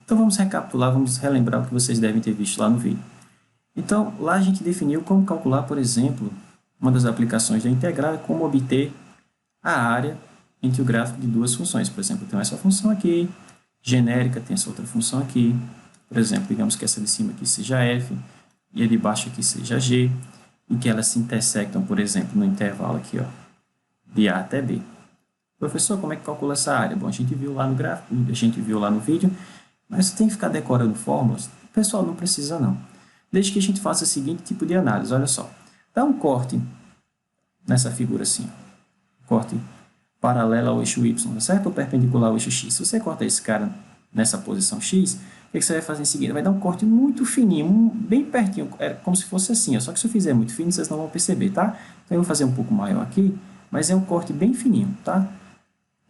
Então, vamos recapitular, vamos relembrar o que vocês devem ter visto lá no vídeo. Então, lá a gente definiu como calcular, por exemplo, uma das aplicações da integral é como obter a área entre o gráfico de duas funções. Por exemplo, eu tenho essa função aqui, genérica, tem essa outra função aqui. Por exemplo, digamos que essa de cima aqui seja f, e a de baixo aqui seja g, e que elas se intersectam, por exemplo, no intervalo aqui, ó, de A até B. Professor, como é que calcula essa área? Bom, a gente viu lá no gráfico, a gente viu lá no vídeo, mas você tem que ficar decorando fórmulas? O pessoal não precisa, não. Desde que a gente faça o seguinte tipo de análise, olha só. Dá um corte nessa figura assim, ó. Corte paralelo ao eixo y, tá certo? Ou perpendicular ao eixo x. Se você cortar esse cara nessa posição x, o que você vai fazer em seguida? Vai dar um corte muito fininho, bem pertinho, é como se fosse assim, ó. Só que se eu fizer muito fino, vocês não vão perceber, tá? Então eu vou fazer um pouco maior aqui, mas é um corte bem fininho, tá?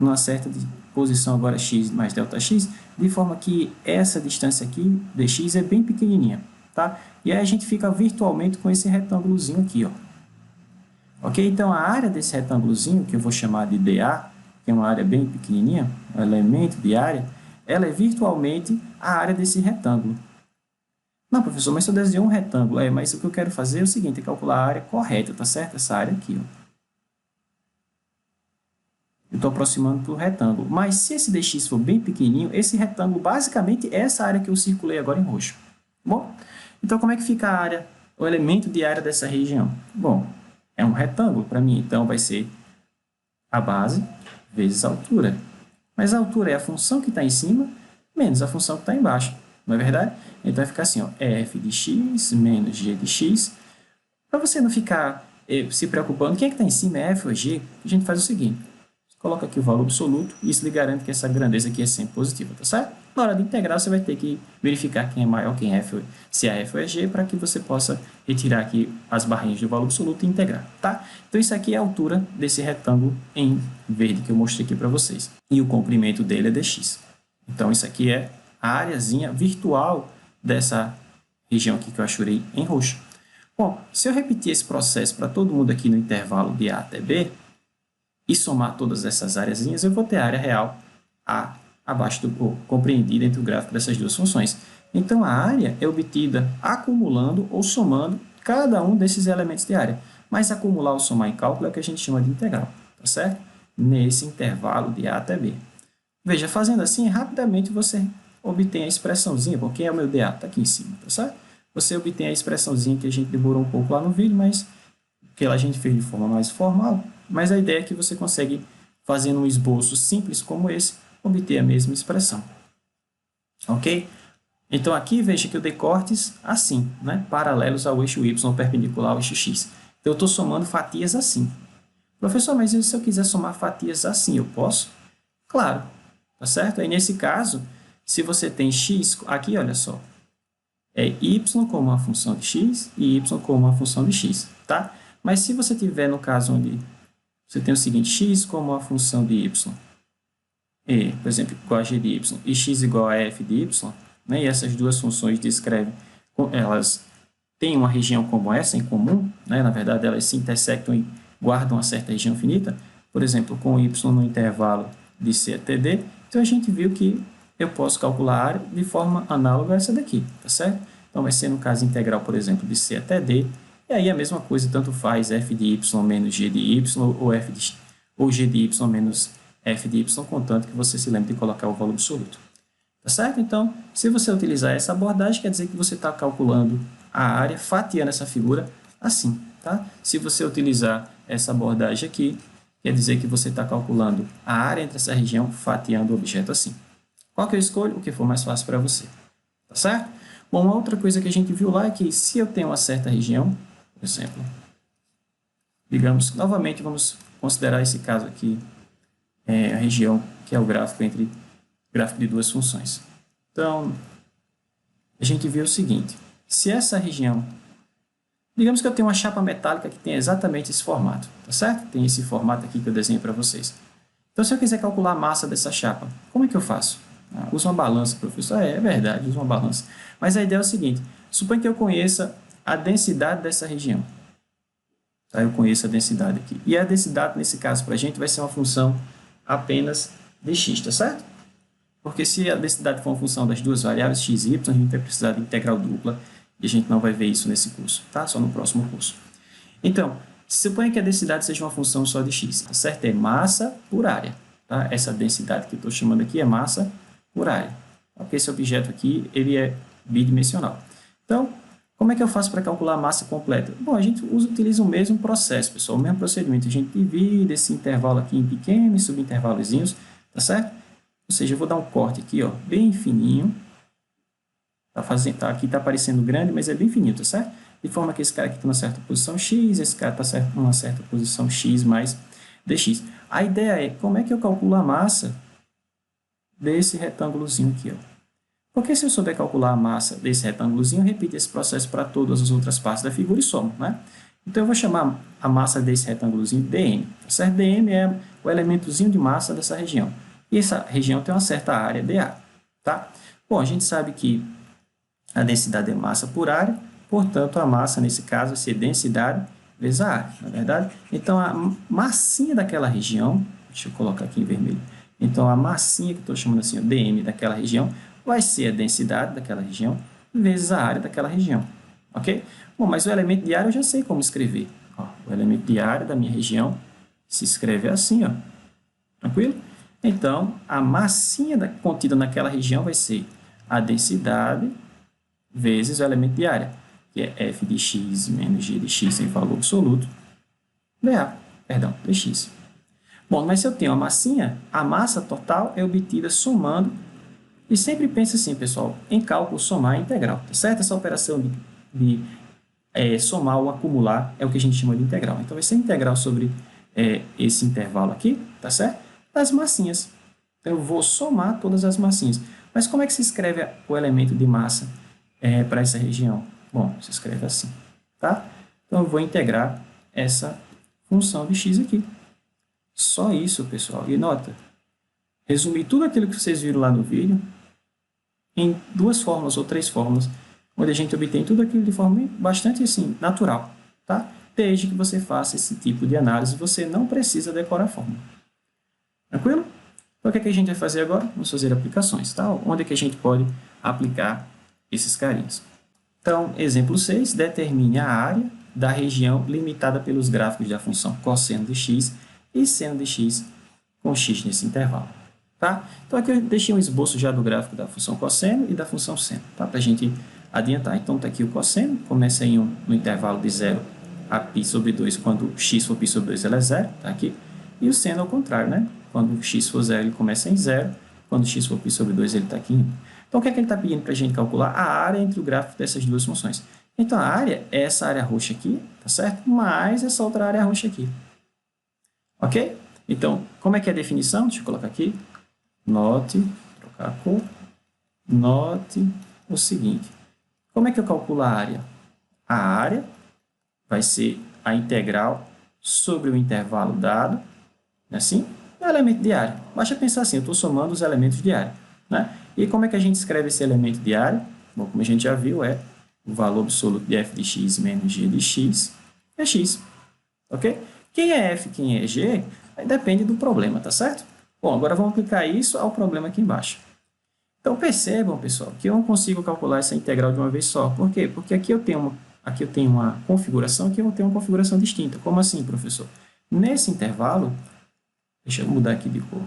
Numa certa posição agora x mais ΔX, de forma que essa distância aqui, dx, é bem pequenininha, tá? E aí a gente fica virtualmente com esse retângulozinho aqui, ó. Ok? Então, a área desse retângulozinho, que eu vou chamar de dA, que é uma área bem pequenininha, um elemento de área, ela é virtualmente a área desse retângulo. Não, professor, mas se eu desenhar um retângulo, mas o que eu quero fazer é o seguinte, é calcular a área correta, tá certo? Essa área aqui, ó. Eu estou aproximando para o retângulo. Mas se esse dx for bem pequenininho, esse retângulo basicamente é essa área que eu circulei agora em roxo. Bom, então como é que fica a área, o elemento de área dessa região? Bom, é um retângulo para mim, então vai ser a base vezes a altura. Mas a altura é a função que está em cima menos a função que está embaixo, não é verdade? Então vai ficar assim, ó, f de x menos g de x. Para você não ficar se preocupando, quem é que está em cima, é f ou g, a gente faz o seguinte. Coloca aqui o valor absoluto e isso lhe garante que essa grandeza aqui é sempre positiva, tá certo? Na hora de integrar, você vai ter que verificar quem é maior, quem é f, se é f ou é g, para que você possa retirar aqui as barrinhas do valor absoluto e integrar, tá? Então, isso aqui é a altura desse retângulo em verde que eu mostrei aqui para vocês. E o comprimento dele é dx. Então, isso aqui é a areazinha virtual dessa região aqui que eu achurei em roxo. Bom, se eu repetir esse processo para todo mundo aqui no intervalo de A até B, e somar todas essas áreazinhas, eu vou ter a área real A abaixo do compreendida entre o gráfico dessas duas funções. Então, a área é obtida acumulando ou somando cada um desses elementos de área. Mas acumular ou somar em cálculo é o que a gente chama de integral, tá certo? Nesse intervalo de A até B. Veja, fazendo assim, rapidamente você obtém a expressãozinha, bom, quem é o meu dA? Está aqui em cima, tá certo? Você obtém a expressãozinha que a gente demorou um pouco lá no vídeo, mas que a gente fez de forma mais formal, mas a ideia é que você consegue, fazendo um esboço simples como esse, obter a mesma expressão. Ok? Então, aqui, veja que eu dei cortes assim, né? Paralelos ao eixo y, perpendicular ao eixo x. Então, eu estou somando fatias assim. Professor, mas se eu quiser somar fatias assim, eu posso? Claro, tá certo? Aí, nesse caso, se você tem x, aqui, olha só, é y como uma função de x e y como uma função de x, tá? Mas se você tiver no caso onde você tem o seguinte, x como a função de y, e, por exemplo, igual a g de y, e x igual a f de y, né, e essas duas funções descrevem, elas têm uma região como essa em comum, né, na verdade elas se intersectam e guardam uma certa região finita, por exemplo, com y no intervalo de c até d, então a gente viu que eu posso calcular a área de forma análoga a essa daqui, tá certo? Então vai ser no caso integral, por exemplo, de c até d, e aí a mesma coisa, tanto faz f de y menos g de y ou g de y menos f de y, contanto que você se lembre de colocar o valor absoluto. Tá certo? Então, se você utilizar essa abordagem, quer dizer que você está calculando a área, fatiando essa figura assim. Tá? Se você utilizar essa abordagem aqui, quer dizer que você está calculando a área entre essa região, fatiando o objeto assim. Qual que eu escolho? O que for mais fácil para você. Tá certo? Bom, uma outra coisa que a gente viu lá é que se eu tenho uma certa região, por exemplo, digamos, novamente vamos considerar esse caso aqui, a região que é o gráfico entre gráfico de duas funções. Então, a gente vê o seguinte, se essa região, digamos que eu tenho uma chapa metálica que tem exatamente esse formato, tá certo? Tem esse formato aqui que eu desenho para vocês. Então, se eu quiser calcular a massa dessa chapa, como é que eu faço? Uso uma balança, professor. É verdade, uso uma balança. Mas a ideia é o seguinte, suponha que eu conheça a densidade dessa região. Tá? Eu conheço a densidade aqui. E a densidade, nesse caso, para a gente, vai ser uma função apenas de x, tá certo? Porque se a densidade for uma função das duas variáveis x e y, a gente vai precisar de integral dupla, e a gente não vai ver isso nesse curso, tá? Só no próximo curso. Então, suponha que a densidade seja uma função só de x, tá certo? É massa por área, tá? Essa densidade que eu estou chamando aqui é massa por área. Porque esse objeto aqui, ele é bidimensional. Então, como é que eu faço para calcular a massa completa? Bom, a gente utiliza o mesmo processo, pessoal, o mesmo procedimento. A gente divide esse intervalo aqui em pequenos subintervalozinhos, tá certo? Ou seja, eu vou dar um corte aqui, ó, bem fininho. Aqui está aparecendo grande, mas é bem fininho, tá certo? De forma que esse cara aqui está numa certa posição x, esse cara está numa certa posição x mais dx. A ideia é, como é que eu calculo a massa desse retângulozinho aqui, ó? Porque se eu souber calcular a massa desse retângulozinho, eu repito esse processo para todas as outras partes da figura e somo, né? Então, eu vou chamar a massa desse retângulozinho de dm, tá certo? dm é o elementozinho de massa dessa região. E essa região tem uma certa área dA, tá? Bom, a gente sabe que a densidade é massa por área, portanto, a massa, nesse caso, vai ser densidade vezes a área, não é verdade? Então, a massinha daquela região, deixa eu colocar aqui em vermelho, então, a massinha que eu estou chamando assim, o dm daquela região, vai ser a densidade daquela região vezes a área daquela região, ok? Bom, mas o elemento de área eu já sei como escrever. Ó, o elemento de área da minha região se escreve assim, ó, tranquilo? Então, a massinha contida naquela região vai ser a densidade vezes o elemento de área, que é f de x menos g de x em valor absoluto, dx. Bom, mas se eu tenho a massinha, a massa total é obtida somando, e sempre pense assim, pessoal, em cálculo somar é integral, tá certo? Essa operação de somar ou acumular é o que a gente chama de integral. Então, vai ser integral sobre esse intervalo aqui, tá certo? Das massinhas. Então, eu vou somar todas as massinhas. Mas como é que se escreve o elemento de massa para essa região? Bom, se escreve assim, tá? Então, eu vou integrar essa função de x aqui. Só isso, pessoal. E nota, resumir tudo aquilo que vocês viram lá no vídeo em 2 fórmulas ou 3 fórmulas, onde a gente obtém tudo aquilo de forma bastante assim, natural, tá? Desde que você faça esse tipo de análise, você não precisa decorar a fórmula. Tranquilo? Então, o que a gente vai fazer agora? Vamos fazer aplicações, tá? Onde é que a gente pode aplicar esses carinhos? Então, exemplo 6, determine a área da região limitada pelos gráficos da função cosseno de x e seno de x com x nesse intervalo. Tá? Então, aqui eu deixei um esboço já do gráfico da função cosseno e da função seno, tá? Para a gente adiantar. Então, está aqui o cosseno, começa em no intervalo de 0 a π sobre 2, quando x for π sobre 2, ela é 0, tá aqui. E o seno ao contrário, né? Quando x for 0, ele começa em 0, quando x for π sobre 2, ele está aqui em 1. Então, o que é que ele está pedindo para a gente calcular? A área entre o gráfico dessas duas funções. Então, a área é essa área roxa aqui, tá certo? Mais essa outra área roxa aqui. Ok? Então, como é que é a definição? Deixa eu colocar aqui. Note, trocar a cor. Note o seguinte. Como é que eu calculo a área? A área vai ser a integral sobre o intervalo dado, assim, é o elemento de área. Basta pensar assim, eu estou somando os elementos de área, né? E como é que a gente escreve esse elemento de área? Bom, como a gente já viu, é o valor absoluto de f de x menos g de x é x, ok? Quem é f, quem é g, aí depende do problema, tá certo? Bom, agora vamos aplicar isso ao problema aqui embaixo. Então, percebam, pessoal, que eu não consigo calcular essa integral de uma vez só. Por quê? Porque aqui eu tenho uma configuração, aqui eu vou ter uma configuração distinta. Como assim, professor? Nesse intervalo, deixa eu mudar aqui de cor.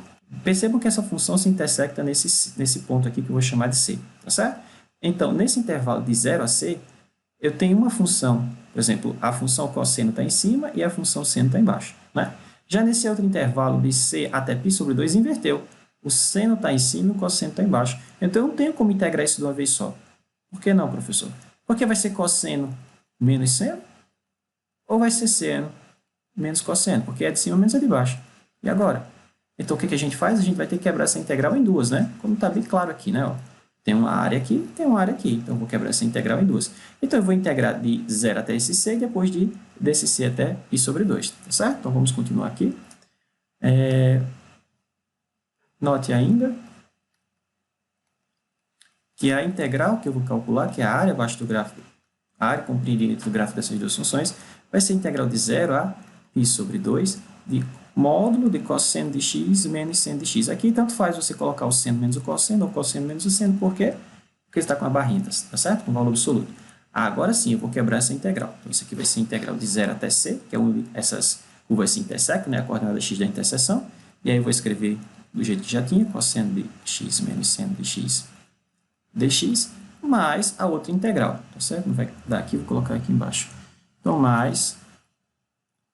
Percebam que essa função se intersecta nesse ponto aqui que eu vou chamar de c, tá certo? Então, nesse intervalo de 0 a c, eu tenho uma função, por exemplo, a função cosseno está em cima e a função seno está embaixo, né? Já nesse outro intervalo de c até π sobre 2, inverteu. O seno está em cima e o cosseno está embaixo. Então, eu não tenho como integrar isso de uma vez só. Por que não, professor? Porque vai ser cosseno menos seno? Ou vai ser seno menos cosseno? Porque é de cima menos é de baixo. E agora? Então, o que a gente faz? A gente vai ter que quebrar essa integral em duas, né? Como está bem claro aqui, né? Ó, tem uma área aqui, tem uma área aqui. Então, eu vou quebrar essa integral em duas. Então, eu vou integrar de 0 até esse c e depois desse c até π sobre 2. Tá certo? Então, vamos continuar aqui. Note ainda que a integral que eu vou calcular, que é a área abaixo do gráfico, a área compreendida entre o gráfico dessas duas funções, vai ser integral de 0 a π sobre 2 de módulo de cosseno de x menos seno de x. Aqui tanto faz você colocar o seno menos o cosseno, ou o cosseno menos o seno, por quê? Porque está com a barrinha, tá certo? Com valor absoluto. Agora sim, eu vou quebrar essa integral. Então, isso aqui vai ser integral de 0 até c, que é onde essas curvas se intersecam, né? A coordenada x da interseção. E aí eu vou escrever do jeito que já tinha, cosseno de x menos seno de x dx, mais a outra integral, tá certo? Não vai dar aqui, vou colocar aqui embaixo. Então, mais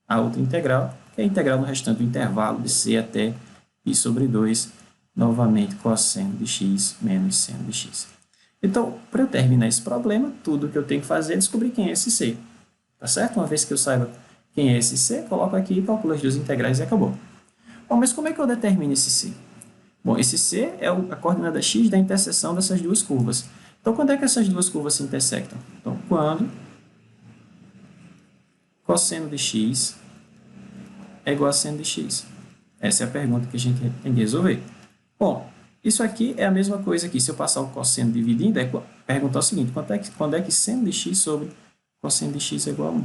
a outra integral, que é a integral no restante do intervalo de c até π sobre 2, novamente cosseno de x menos seno de x. Então, para eu terminar esse problema, tudo que eu tenho que fazer é descobrir quem é esse c. Tá certo? Uma vez que eu saiba quem é esse c, coloco aqui, calculo as duas integrais e acabou. Bom, mas como é que eu determino esse c? Bom, esse c é a coordenada x da interseção dessas duas curvas. Então, quando é que essas duas curvas se intersectam? Então, quando cosseno de x é igual a seno de x. Essa é a pergunta que a gente tem que resolver. Bom, isso aqui é a mesma coisa aqui. Se eu passar o cosseno dividindo, é perguntar o seguinte, quando é que seno de x sobre cosseno de x é igual a 1?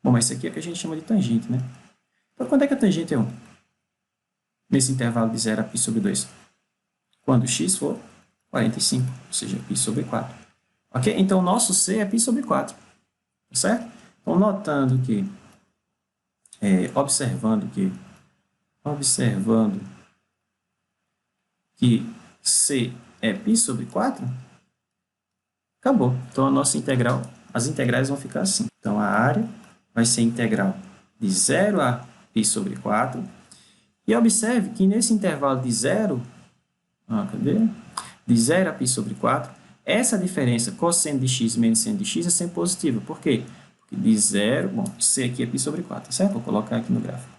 Bom, mas isso aqui é o que a gente chama de tangente, né? Então, quando é que a tangente é 1? Nesse intervalo de 0 a π sobre 2. Quando x for 45, ou seja, π sobre 4. Ok? Então, o nosso c é π sobre 4. Tá certo? Então, notando que, observando que c é π sobre 4, acabou. Então, a nossa integral, as integrais vão ficar assim. Então, a área vai ser integral de 0 a π sobre 4. E observe que nesse intervalo de 0, de 0 a π sobre 4, essa diferença cosseno de x menos seno de x é sempre positiva. Por quê? Porque de 0, bom, c aqui é π sobre 4, certo? Vou colocar aqui no gráfico.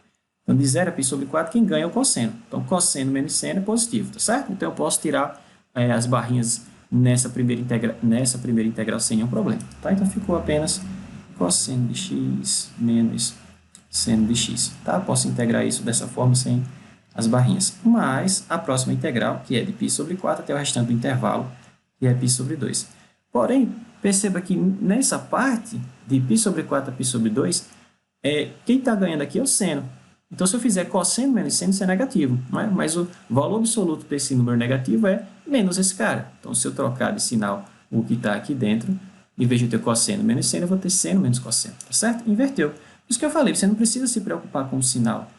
Então, de 0 a π sobre 4, quem ganha é o cosseno. Então, cosseno menos seno é positivo, tá certo? Então, eu posso tirar as barrinhas nessa primeira integral sem nenhum problema, tá? Então, ficou apenas cosseno de x menos seno de x, tá? Posso integrar isso dessa forma sem as barrinhas. Mas a próxima integral, que é de π sobre 4 até o restante do intervalo, que é π sobre 2. Porém, perceba que nessa parte de π sobre 4 a π sobre 2, quem está ganhando aqui é o seno. Então, se eu fizer cosseno menos seno, isso é negativo, não é? Mas o valor absoluto desse número negativo é menos esse cara. Então, se eu trocar de sinal o que está aqui dentro, em vez de ter cosseno menos seno, eu vou ter seno menos cosseno, tá certo? Inverteu. Por isso que eu falei, você não precisa se preocupar com o sinal.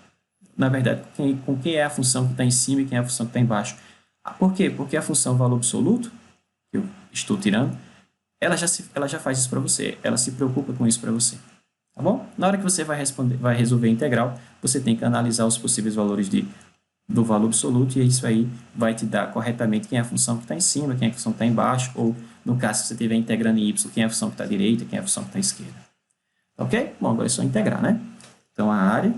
Na verdade, com quem é a função que está em cima e quem é a função que está embaixo. Por quê? Porque a função valor absoluto, que eu estou tirando, ela já faz isso para você. Ela se preocupa com isso para você. Tá bom? Na hora que você vai resolver a integral, você tem que analisar os possíveis valores do valor absoluto e isso aí vai te dar corretamente quem é a função que está em cima, quem é a função que está embaixo, ou, no caso, se você estiver integrando em y, quem é a função que está à direita, quem é a função que está à esquerda. Ok? Bom, agora é só integrar, né? Então, a área,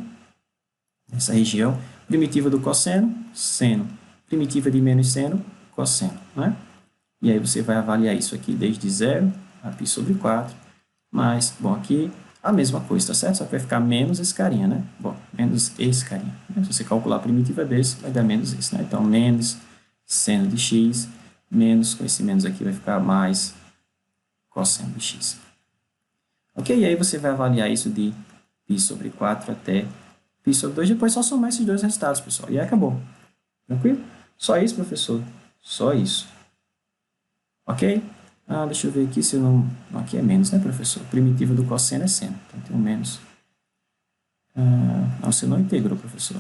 essa região, primitiva do cosseno, seno, primitiva de menos seno, cosseno, né? E aí você vai avaliar isso aqui desde 0 a π sobre 4, mas, bom, aqui a mesma coisa, tá certo? Só que vai ficar menos esse carinha, né? Bom, menos esse carinha. Se você calcular a primitiva desse, vai dar menos esse, né? Então, menos seno de x, menos, com esse menos aqui vai ficar mais cosseno de x. Ok? E aí você vai avaliar isso de π sobre 4 até π sobre 2, depois só somar esses dois resultados, pessoal. E aí acabou. Tranquilo? Só isso, professor? Só isso. Ok? Deixa eu ver aqui se eu não... Aqui é menos, né, professor? Primitiva do cosseno é seno. Então, tem um menos. Não, você não integrou, professor.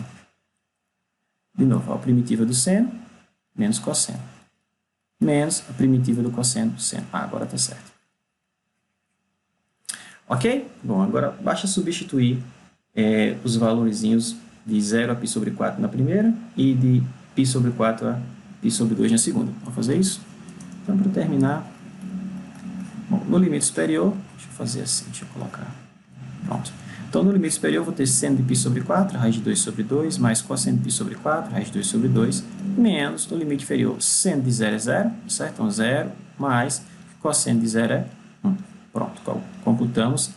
De novo, a primitiva do seno, menos cosseno. Menos a primitiva do cosseno, seno. Agora está certo. Ok? Bom, agora basta substituir os valorzinhos de 0 a π sobre 4 na primeira e de π sobre 4 a π sobre 2 na segunda. Vamos fazer isso? Então, para terminar... Bom, no limite superior, deixa eu fazer assim, deixa eu colocar. Pronto. Então, no limite superior, eu vou ter seno de π sobre 4, raiz de 2 sobre 2, mais cosseno de π sobre 4, raiz de 2 sobre 2, menos, no limite inferior, seno de 0 é 0, certo? Então, 0, mais cosseno de 0 é 1. Pronto, computamos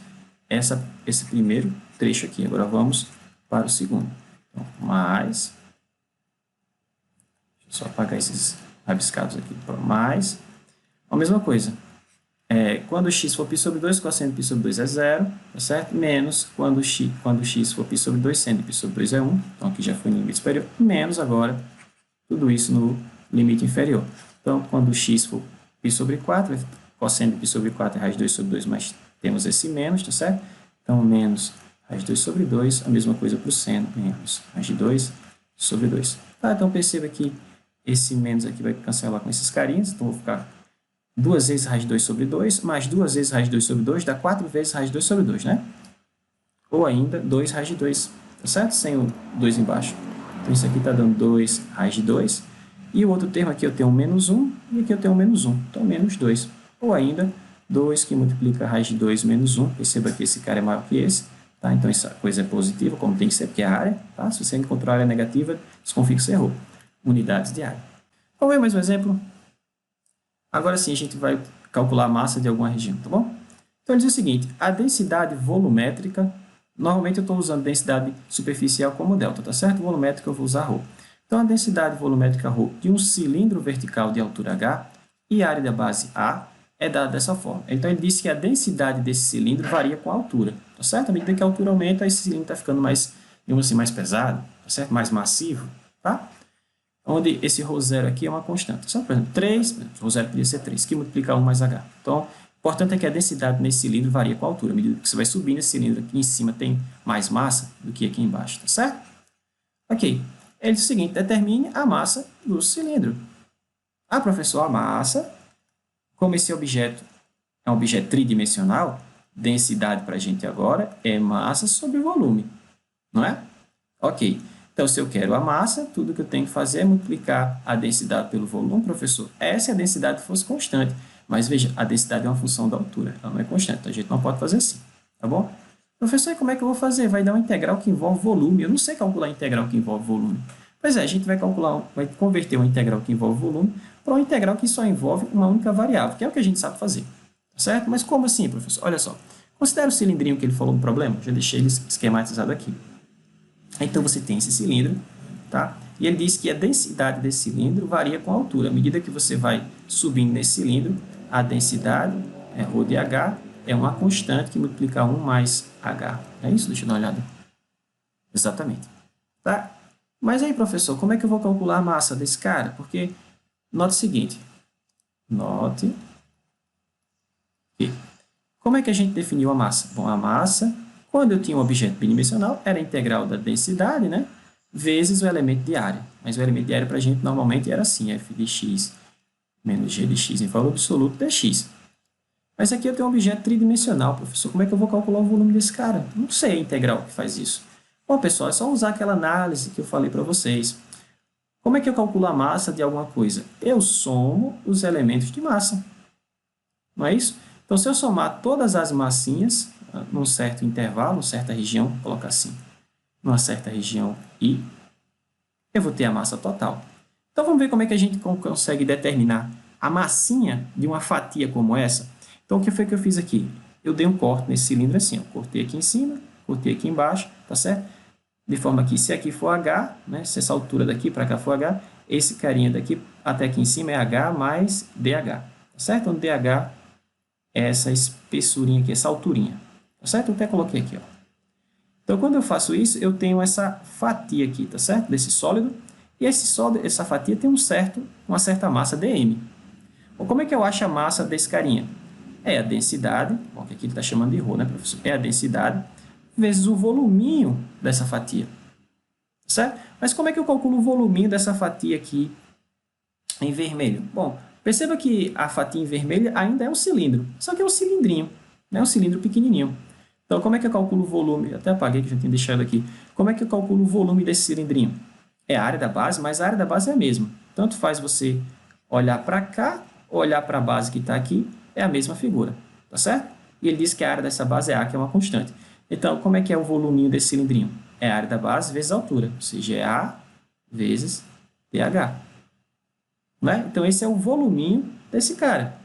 esse primeiro trecho aqui. Agora, vamos para o segundo. Então, mais, deixa eu só apagar esses rabiscados aqui, mais, a mesma coisa. quando x for π sobre 2, cosseno de π sobre 2 é 0, tá certo? Menos quando x for π sobre 2, seno de π sobre 2 é 1, então aqui já foi no limite superior, menos agora tudo isso no limite inferior. Então, quando x for π sobre 4, cosseno de π sobre 4 é raiz de 2 sobre 2, mas temos esse menos, tá certo? Então, menos raiz de 2 sobre 2, a mesma coisa para o seno, menos raiz de 2 sobre 2. Tá, então, perceba que esse menos aqui vai cancelar com esses carinhas, então vou ficar 2 vezes raiz de 2 sobre 2, mais 2 vezes raiz de 2 sobre 2, dá 4 vezes raiz de 2 sobre 2, né? Ou ainda 2 raiz de 2, tá certo? Sem o 2 embaixo. Então, isso aqui está dando 2 raiz de 2. E o outro termo aqui eu tenho um menos 1, e aqui eu tenho um menos 1. Então, menos 2. Ou ainda 2 que multiplica raiz de 2 menos 1. Perceba que esse cara é maior que esse. Tá? Então, essa coisa é positiva, como tem que ser, porque é a área. Tá? Se você encontrar a área negativa, desconfie que você errou. Unidades de área. Vamos ver mais um exemplo? Agora sim, a gente vai calcular a massa de alguma região, tá bom? Então, ele diz o seguinte, a densidade volumétrica, normalmente eu estou usando densidade superficial como delta, tá certo? Volumétrica eu vou usar ρ. Então, a densidade volumétrica ρ de um cilindro vertical de altura h e área da base A é dada dessa forma. Então, ele disse que a densidade desse cilindro varia com a altura, tá certo? À medida que a altura aumenta, esse cilindro está ficando mais, digamos assim, mais pesado, tá certo? Mais massivo, tá? Onde esse ρ0 aqui é uma constante. Só, por exemplo, 3, ρ0 podia ser 3, que multiplica 1 mais h. Então, o importante é que a densidade nesse cilindro varia com a altura. À medida que você vai subindo, esse cilindro aqui em cima tem mais massa do que aqui embaixo, tá certo? Ok. Ele diz o seguinte, determine a massa do cilindro. Ah, professor, a massa, como esse objeto é um objeto tridimensional, densidade para a gente agora é massa sobre volume, não é? Ok. Então, se eu quero a massa, tudo que eu tenho que fazer é multiplicar a densidade pelo volume, professor. Se a densidade fosse constante. Mas, veja, a densidade é uma função da altura, ela não é constante, então a gente não pode fazer assim, tá bom? Professor, como é que eu vou fazer? Vai dar uma integral que envolve volume. Eu não sei calcular a integral que envolve volume. Pois é, a gente vai converter uma integral que envolve volume para uma integral que só envolve uma única variável, que é o que a gente sabe fazer, certo? Mas como assim, professor? Olha só, considera o cilindrinho que ele falou no problema, já deixei ele esquematizado aqui. Então, você tem esse cilindro, tá? E ele diz que a densidade desse cilindro varia com a altura. À medida que você vai subindo nesse cilindro, a densidade, ρ de h, é uma constante que multiplica 1 mais h. É isso? Deixa eu dar uma olhada. Exatamente. Tá? Mas aí, professor, como é que eu vou calcular a massa desse cara? Porque, note o seguinte. Note que, como é que a gente definiu a massa? Bom, a massa... Quando eu tinha um objeto bidimensional, era a integral da densidade, né, vezes o elemento de área. Mas o elemento de área para a gente normalmente era assim, f de x menos g de x em valor absoluto dx. Mas aqui eu tenho um objeto tridimensional, professor. Como é que eu vou calcular o volume desse cara? Não sei a integral que faz isso. Bom, pessoal, é só usar aquela análise que eu falei para vocês. Como é que eu calculo a massa de alguma coisa? Eu somo os elementos de massa. Não é isso? Então, se eu somar todas as massinhas num certo intervalo, numa certa região, vou colocar assim, numa certa região I, eu vou ter a massa total. Então, vamos ver como é que a gente consegue determinar a massinha de uma fatia como essa. Então, o que foi que eu fiz aqui? Eu dei um corte nesse cilindro assim, ó, cortei aqui em cima, cortei aqui embaixo, tá certo? De forma que, se aqui for H, né, se essa altura daqui para cá for H, esse carinha daqui até aqui em cima é H mais DH, tá certo? Onde DH é essa espessurinha aqui, essa alturinha. Tá certo? Eu até coloquei aqui, ó. Então, quando eu faço isso, eu tenho essa fatia aqui, tá certo? Desse sólido. E esse sólido, essa fatia tem uma certa massa dm. Bom, como é que eu acho a massa desse carinha? É a densidade, bom, que aqui ele está chamando de ρ, né, professor? É a densidade vezes o voluminho dessa fatia. Tá certo? Mas como é que eu calculo o voluminho dessa fatia aqui em vermelho? Bom, perceba que a fatia em vermelho ainda é um cilindro, só que é um cilindrinho, né? Um cilindro pequenininho. Então, como é que eu calculo o volume? Até apaguei que já tinha deixado aqui. Como é que eu calculo o volume desse cilindrinho? É a área da base, mas a área da base é a mesma. Tanto faz você olhar para cá, ou olhar para a base que está aqui, é a mesma figura, tá certo? E ele diz que a área dessa base é A, que é uma constante. Então, como é que é o voluminho desse cilindrinho? É a área da base vezes a altura, ou seja, é A vezes pH. Né? Então, esse é o voluminho desse cara.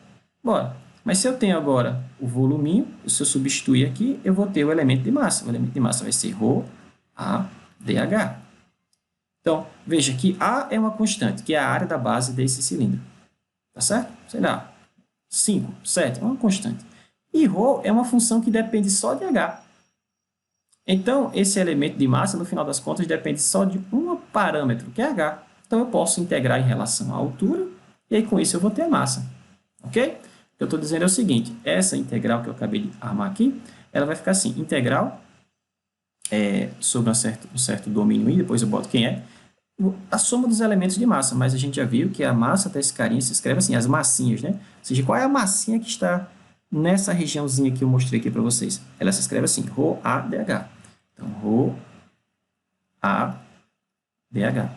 Bora. Mas se eu tenho agora o voluminho, se eu substituir aqui, eu vou ter o elemento de massa. O elemento de massa vai ser ρ, A, dH. Então, veja que A é uma constante, que é a área da base desse cilindro. Tá certo? Sei lá, 5, 7, é uma constante. E ρ é uma função que depende só de h. Então, esse elemento de massa, no final das contas, depende só de um parâmetro, que é h. Então, eu posso integrar em relação à altura, e aí com isso eu vou ter a massa. Ok? O que eu estou dizendo é o seguinte, essa integral que eu acabei de armar aqui, ela vai ficar assim, integral sobre um certo domínio i, depois eu boto quem é, a soma dos elementos de massa, mas a gente já viu que a massa desse carinha se escreve assim, as massinhas, né? Ou seja, qual é a massinha que está nessa regiãozinha que eu mostrei aqui para vocês? Ela se escreve assim, ρAdH. Então, ρAdH.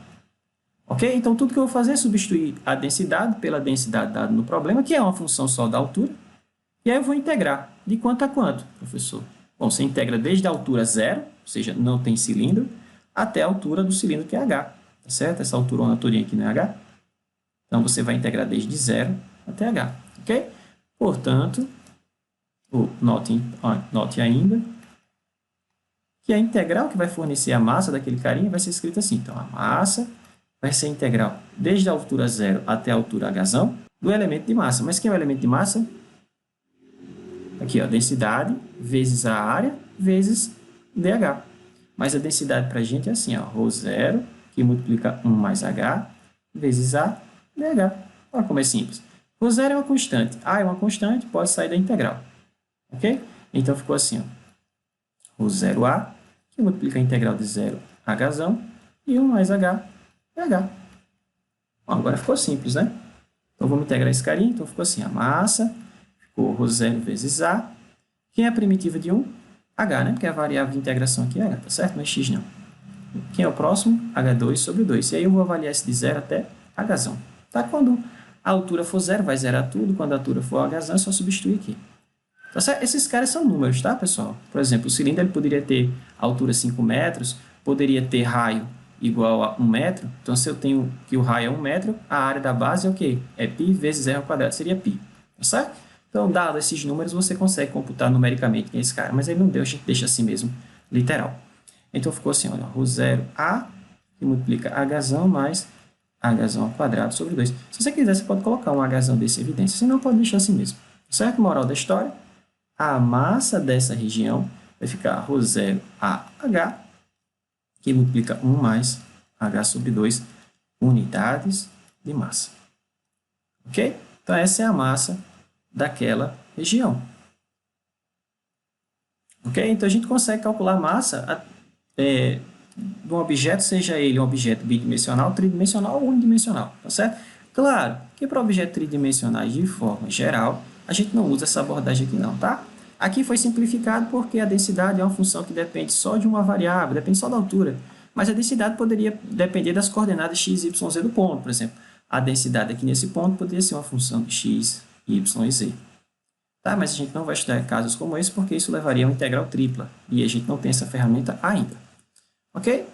Ok? Então, tudo que eu vou fazer é substituir a densidade pela densidade dada no problema, que é uma função só da altura, e aí eu vou integrar. De quanto a quanto, professor? Bom, você integra desde a altura zero, ou seja, não tem cilindro, até a altura do cilindro, que é h. Tá certo? Essa altura todinha aqui não é h. Então, você vai integrar desde zero até h. Ok? Portanto, note ainda que a integral que vai fornecer a massa daquele carinha vai ser escrita assim. Então, a massa vai ser integral desde a altura zero até a altura h do elemento de massa. Mas quem é o elemento de massa? Aqui, ó, densidade vezes a área vezes dH. Mas a densidade para a gente é assim, ó, ρ0, que multiplica 1 mais h, vezes a dH. Olha como é simples. ρ0 é uma constante. A é uma constante, pode sair da integral. Ok? Então, ficou assim, ó, ρ0a, que multiplica a integral de 0 a h, e 1 mais h, dH. Bom, agora ficou simples, né? Então, vamos integrar esse carinha. Então, ficou assim, a massa, ficou ρ0 vezes a. Quem é a primitiva de 1? h, né? Porque a variável de integração aqui é h, tá certo? Não é x, não. Quem é o próximo? h2 sobre 2. E aí eu vou avaliar esse de 0 até h. Tá? Quando a altura for 0, vai zerar tudo. Quando a altura for h, é só substituir aqui. Tá certo? Esses caras são números, tá, pessoal? Por exemplo, o cilindro ele poderia ter altura 5 metros, poderia ter raio igual a 1 metro. Então, se eu tenho que o raio é 1 metro, a área da base é o quê? É π vezes r ao quadrado, seria π. Tá certo? Então, dado esses números, você consegue computar numericamente quem é esse cara. Mas aí não deu, a gente deixa assim mesmo, literal. Então, ficou assim, olha, ρ0a, que multiplica h mais h ao quadrado sobre 2. Se você quiser, você pode colocar um h desse em evidência, senão pode deixar assim mesmo. Certo? Moral da história, a massa dessa região vai ficar ρ0AH, que multiplica 1 mais h sobre 2 unidades de massa. Ok? Então, essa é a massa daquela região. Ok? Então, a gente consegue calcular a massa de um objeto, seja ele um objeto bidimensional, tridimensional ou unidimensional. Tá certo? Claro que para objetos tridimensionais, de forma geral, a gente não usa essa abordagem aqui não, tá? Aqui foi simplificado porque a densidade é uma função que depende só de uma variável, depende só da altura. Mas a densidade poderia depender das coordenadas x, y, z do ponto, por exemplo. A densidade aqui nesse ponto poderia ser uma função de x, y e z. Tá? Mas a gente não vai estudar casos como esse porque isso levaria a uma integral tripla. E a gente não tem essa ferramenta ainda. Ok?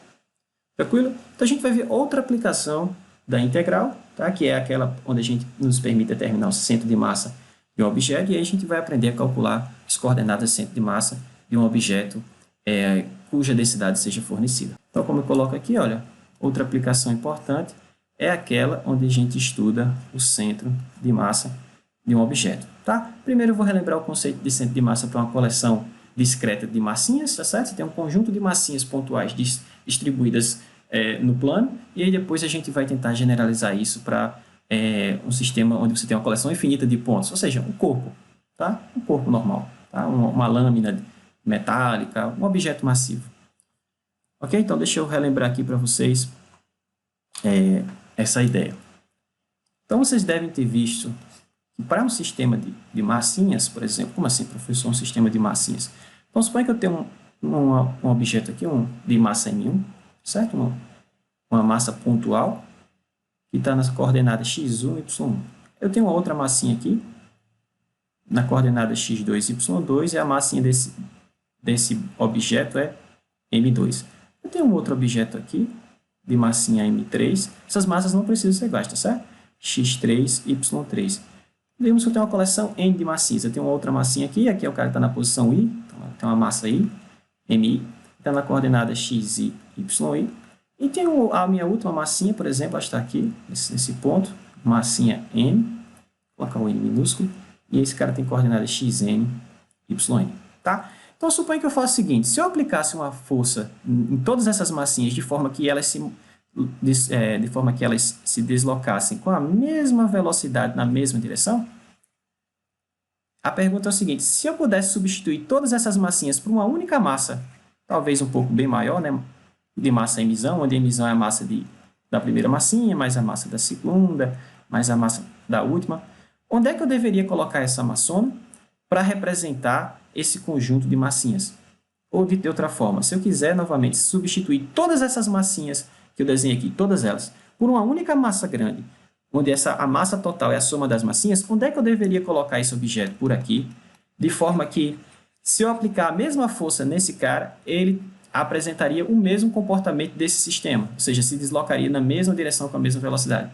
Tranquilo? Então a gente vai ver outra aplicação da integral, tá? Que é aquela onde a gente nos permite determinar o centro de massa de um objeto, e aí a gente vai aprender a calcular as coordenadas do centro de massa de um objeto cuja densidade seja fornecida. Então, como eu coloco aqui, olha, outra aplicação importante é aquela onde a gente estuda o centro de massa de um objeto. Tá? Primeiro eu vou relembrar o conceito de centro de massa para uma coleção discreta de massinhas, tá certo? Você tem um conjunto de massinhas pontuais distribuídas no plano, e aí depois a gente vai tentar generalizar isso para um sistema onde você tem uma coleção infinita de pontos, ou seja, um corpo, tá? Um corpo normal, tá? Uma lâmina metálica, um objeto massivo. Ok? Então, deixa eu relembrar aqui para vocês essa ideia. Então, vocês devem ter visto que para um sistema de massinhas, por exemplo, como assim, professor, um sistema de massinhas? Então, suponha que eu tenho um objeto aqui, de massa M1, certo? Uma massa pontual, que está nas coordenadas x1 y1. Eu tenho uma outra massinha aqui, na coordenada x2 y2, e a massinha desse objeto é m2. Eu tenho um outro objeto aqui, de massinha m3. Essas massas não precisam ser iguais, tá certo? x3, y3. Digamos que eu tenho uma coleção n de massinhas. Eu tenho uma outra massinha aqui é o cara que está na posição i, então tem uma massa i, mi, está na coordenada x, y, y. E tem a minha última massinha, por exemplo, ela está aqui, nesse ponto, massinha m, vou colocar um n minúsculo, e esse cara tem coordenada xn, yn, tá? Então, suponha que eu faça o seguinte, se eu aplicasse uma força em todas essas massinhas de forma que elas se deslocassem com a mesma velocidade na mesma direção, a pergunta é o seguinte, se eu pudesse substituir todas essas massinhas por uma única massa, talvez um pouco bem maior, né, de massa emissão, onde a emissão é a massa da primeira massinha, mais a massa da segunda, mais a massa da última, onde é que eu deveria colocar essa massona para representar esse conjunto de massinhas? Ou de outra forma, se eu quiser novamente substituir todas essas massinhas que eu desenhei aqui, todas elas, por uma única massa grande, onde a massa total é a soma das massinhas, onde é que eu deveria colocar esse objeto? Por aqui, de forma que, se eu aplicar a mesma força nesse cara, ele apresentaria o mesmo comportamento desse sistema, ou seja, se deslocaria na mesma direção com a mesma velocidade.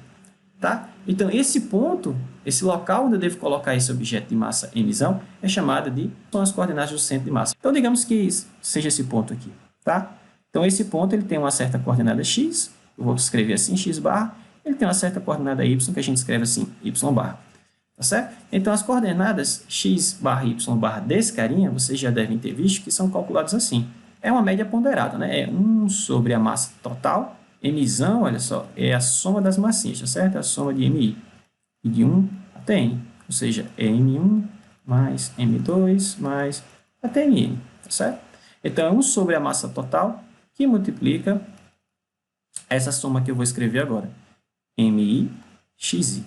Tá? Então, esse ponto, esse local onde eu devo colocar esse objeto de massa emissão, é chamado de, são as coordenadas do centro de massa. Então, digamos que seja esse ponto aqui. Tá? Então, esse ponto ele tem uma certa coordenada x, eu vou escrever assim, x barra, ele tem uma certa coordenada y, que a gente escreve assim, y barra. Tá certo? Então, as coordenadas x barra y barra desse carinha, vocês já devem ter visto que são calculadas assim. É uma média ponderada, né? É 1 sobre a massa total. Emissão, olha só, é a soma das massinhas, tá certo? É a soma de MI. E de 1 até N. Ou seja, é M1 mais M2 mais até MN, tá certo? Então, é 1 sobre a massa total que multiplica essa soma que eu vou escrever agora. MI, XI.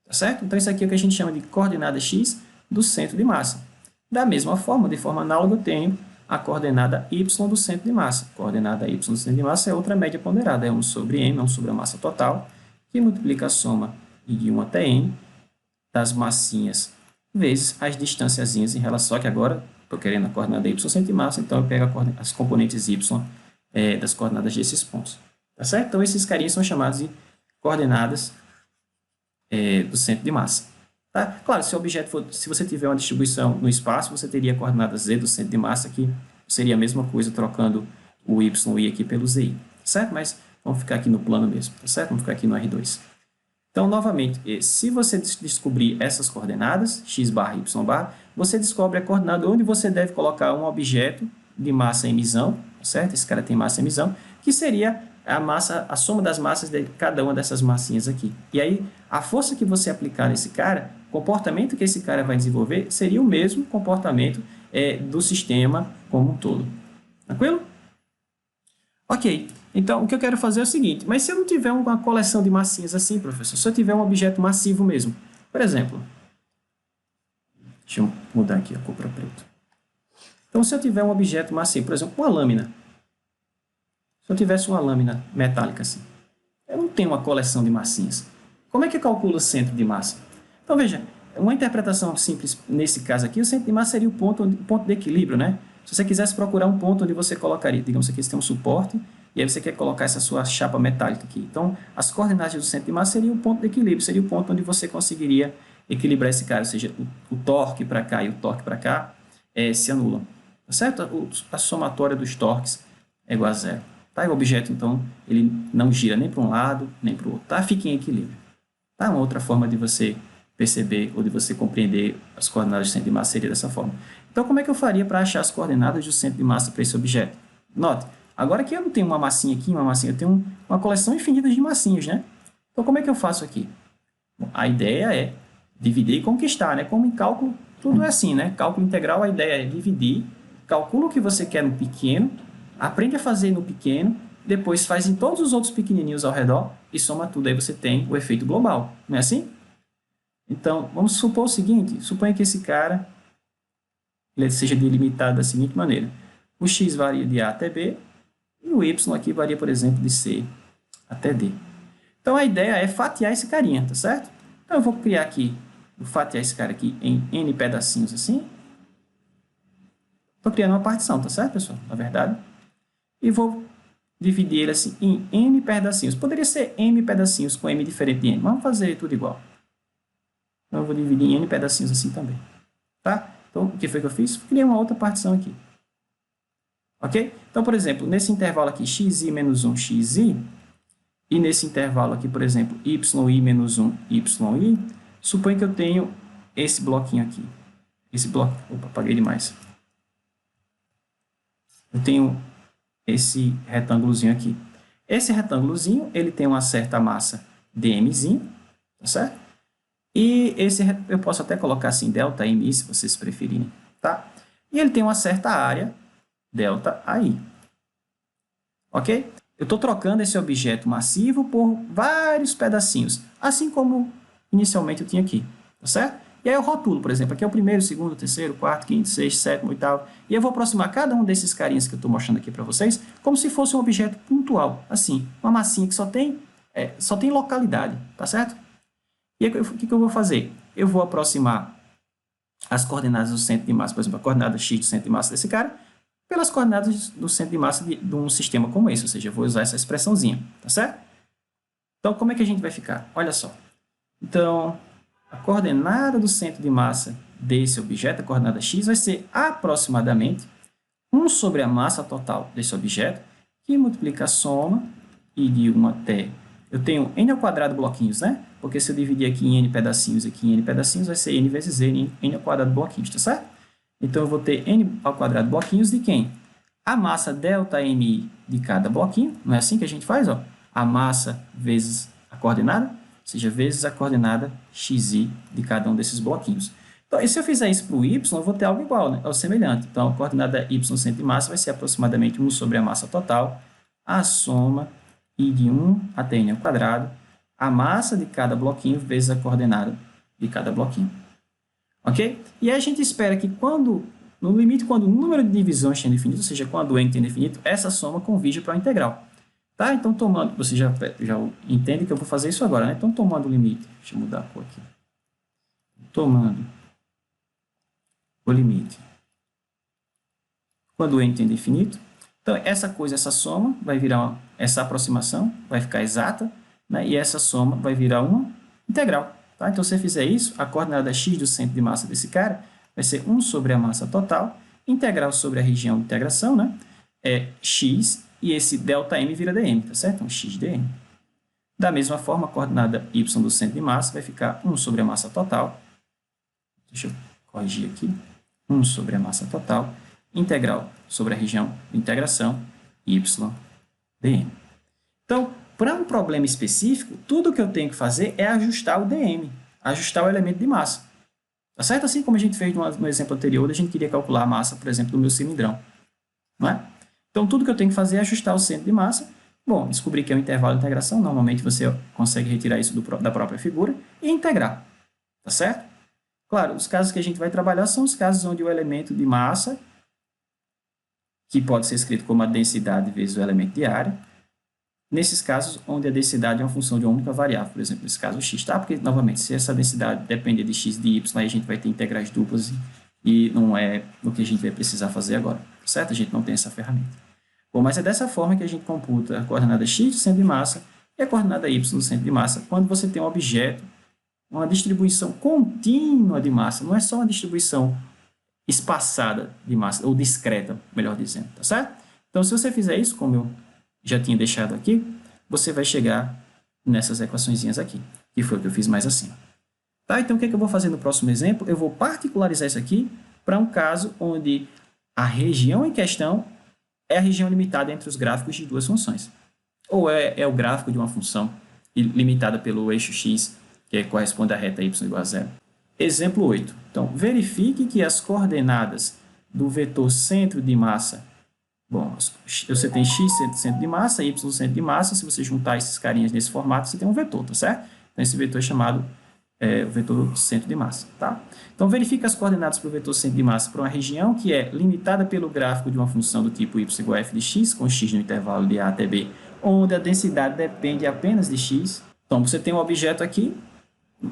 Tá certo? Então, isso aqui é o que a gente chama de coordenada X do centro de massa. Da mesma forma, de forma análoga, eu tenho a coordenada y do centro de massa. A coordenada y do centro de massa é outra média ponderada, é 1 sobre m, é 1 sobre a massa total, que multiplica a soma de 1 até n das massinhas vezes as distanciazinhas em relação, que agora estou querendo a coordenada y do centro de massa, então eu pego as componentes y das coordenadas desses pontos. Tá certo? Então, esses carinhas são chamados de coordenadas do centro de massa. Tá? Claro, se o objeto se você tiver uma distribuição no espaço, você teria a coordenada z do centro de massa, que seria a mesma coisa trocando o y aqui pelo zi, certo? Mas vamos ficar aqui no plano mesmo, tá certo? Vamos ficar aqui no R2. Então, novamente, se você descobrir essas coordenadas, x barra, y barra, você descobre a coordenada onde você deve colocar um objeto de massa emissão, certo? Esse cara tem massa emissão, que seria a soma das massas de cada uma dessas massinhas aqui. E aí, a força que você aplicar nesse cara, o comportamento que esse cara vai desenvolver seria o mesmo comportamento do sistema como um todo. Tranquilo? Ok. Então, o que eu quero fazer é o seguinte, mas se eu não tiver uma coleção de massinhas assim, professor, se eu tiver um objeto massivo mesmo, por exemplo, deixa eu mudar aqui a cor para preto. Então, se eu tiver um objeto massivo, por exemplo, uma lâmina, se eu tivesse uma lâmina metálica assim, eu não tenho uma coleção de massinhas. Como é que eu calculo o centro de massa? Então, veja, uma interpretação simples nesse caso aqui, o centro de massa seria o ponto de equilíbrio, né? Se você quisesse procurar um ponto onde você colocaria, digamos aqui, você tem um suporte, e aí você quer colocar essa sua chapa metálica aqui. Então, as coordenadas do centro de massa seriam o ponto de equilíbrio, seria o ponto onde você conseguiria equilibrar esse cara, ou seja, o torque para cá e o torque para cá se anulam. Tá certo? A somatória dos torques é igual a zero. Tá? E o objeto, então, ele não gira nem para um lado, nem para o outro. Tá? Fica em equilíbrio. Tá? Uma outra forma de você perceber ou de você compreender as coordenadas do centro de massa seria dessa forma. Então, como é que eu faria para achar as coordenadas do centro de massa para esse objeto? Note, agora que eu não tenho uma massinha aqui, uma massinha, eu tenho uma coleção infinita de massinhas, né? Então, como é que eu faço aqui? Bom, a ideia é dividir e conquistar, né? Como em cálculo, tudo é assim, né? Cálculo integral, a ideia é dividir, calcula o que você quer no pequeno, aprende a fazer no pequeno, depois faz em todos os outros pequenininhos ao redor e soma tudo. Aí você tem o efeito global, não é assim? Então, vamos supor o seguinte, suponha que esse cara ele seja delimitado da seguinte maneira. O x varia de A até B e o y aqui varia, por exemplo, de C até D. Então, a ideia é fatiar esse carinha, tá certo? Então, eu vou criar aqui, vou fatiar esse cara aqui em N pedacinhos assim. Estou criando uma partição, tá certo, pessoal? Na verdade. E vou dividir ele assim em N pedacinhos. Poderia ser M pedacinhos com M diferente de N, mas vamos fazer tudo igual. Então, eu vou dividir em N pedacinhos assim também. Tá? Então, o que foi que eu fiz? Criei uma outra partição aqui. Ok? Então, por exemplo, nesse intervalo aqui, xi menos 1, xi, e nesse intervalo aqui, por exemplo, yi menos 1, yi, suponho que eu tenho esse bloquinho aqui. Esse bloco... Opa, apaguei demais. Eu tenho esse retângulozinho aqui. Esse retângulozinho, ele tem uma certa massa dmzinho, tá certo? E esse, eu posso até colocar assim, delta mi, se vocês preferirem, tá? E ele tem uma certa área, delta ai. Ok? Eu estou trocando esse objeto massivo por vários pedacinhos, assim como inicialmente eu tinha aqui, tá certo? E aí eu rotulo, por exemplo, aqui é o primeiro, segundo, terceiro, quarto, quinto, sexto, sétimo, oitavo, e eu vou aproximar cada um desses carinhas que eu estou mostrando aqui para vocês, como se fosse um objeto pontual, assim, uma massinha que só tem localidade, tá certo? E aí, o que eu vou fazer? Eu vou aproximar as coordenadas do centro de massa, por exemplo, a coordenada x do centro de massa desse cara, pelas coordenadas do centro de massa de um sistema como esse, ou seja, eu vou usar essa expressãozinha, tá certo? Então, como é que a gente vai ficar? Olha só. Então, a coordenada do centro de massa desse objeto, a coordenada x, vai ser aproximadamente 1 sobre a massa total desse objeto, que multiplica a soma, e de 1 até... Eu tenho n ao quadrado bloquinhos, né? Porque se eu dividir aqui em n pedacinhos e aqui em n pedacinhos, vai ser n vezes n ao quadrado bloquinhos, tá certo? Então, eu vou ter n ao quadrado bloquinhos de quem? A massa delta mi de cada bloquinho, não é assim que a gente faz? Ó? A massa vezes a coordenada, ou seja, vezes a coordenada xi de cada um desses bloquinhos. Então, e se eu fizer isso para o y, eu vou ter algo igual, né? Ou semelhante. Então, a coordenada y centro de massa vai ser aproximadamente 1 sobre a massa total, a soma i de 1 até n ao quadrado, a massa de cada bloquinho vezes a coordenada de cada bloquinho. Ok? E aí a gente espera que no limite, quando o número de divisões tem definido, ou seja, quando n tem definido, essa soma convirja para o integral. Tá? Então, tomando, você já entende que eu vou fazer isso agora, né? Então, tomando o limite, deixa eu mudar a cor aqui. Tomando o limite, quando n tem definido, então, essa soma vai virar, essa aproximação vai ficar exata, né? E essa soma vai virar uma integral. Tá? Então, se eu fizer isso, a coordenada x do centro de massa desse cara vai ser 1 sobre a massa total, integral sobre a região de integração, né? É x, e esse ΔM vira dm, tá certo? Então, x dm. Da mesma forma, a coordenada y do centro de massa vai ficar 1 sobre a massa total. Deixa eu corrigir aqui. 1 sobre a massa total, integral sobre a região de integração, y dm. Então, para um problema específico, tudo que eu tenho que fazer é ajustar o dm, ajustar o elemento de massa. Tá certo? Assim como a gente fez no exemplo anterior, a gente queria calcular a massa, por exemplo, do meu cilindrão. Não é? Então, tudo que eu tenho que fazer é ajustar o centro de massa. Bom, descobrir que é o intervalo de integração, normalmente você consegue retirar isso da própria figura e integrar. Tá certo? Claro, os casos que a gente vai trabalhar são os casos onde o elemento de massa, que pode ser escrito como a densidade vezes o elemento de área, nesses casos onde a densidade é uma função de uma única variável, por exemplo, nesse caso o x, tá? Porque, novamente, se essa densidade depender de x e de y, aí a gente vai ter integrais duplas e não é o que a gente vai precisar fazer agora, certo? A gente não tem essa ferramenta. Bom, mas é dessa forma que a gente computa a coordenada x do centro de massa e a coordenada y do centro de massa, quando você tem um objeto, uma distribuição contínua de massa, não é só uma distribuição espaçada de massa, ou discreta, melhor dizendo, tá certo? Então, se você fizer isso, como eu já tinha deixado aqui, você vai chegar nessas equaçõezinhas aqui, que foi o que eu fiz mais acima. Tá? Então, o que é que eu vou fazer no próximo exemplo? Eu vou particularizar isso aqui para um caso onde a região em questão é a região limitada entre os gráficos de duas funções. Ou é o gráfico de uma função limitada pelo eixo x, que corresponde à reta y igual a zero. Exemplo 8. Então, verifique que as coordenadas do vetor centro de massa, bom, você tem x centro de massa, y centro de massa, se você juntar esses carinhas nesse formato, você tem um vetor, tá certo? Então, esse vetor é chamado o vetor centro de massa, tá? Então, verifique as coordenadas para o vetor centro de massa para uma região que é limitada pelo gráfico de uma função do tipo y igual a f de x, com x no intervalo de a até b, onde a densidade depende apenas de x. Então, você tem um objeto aqui.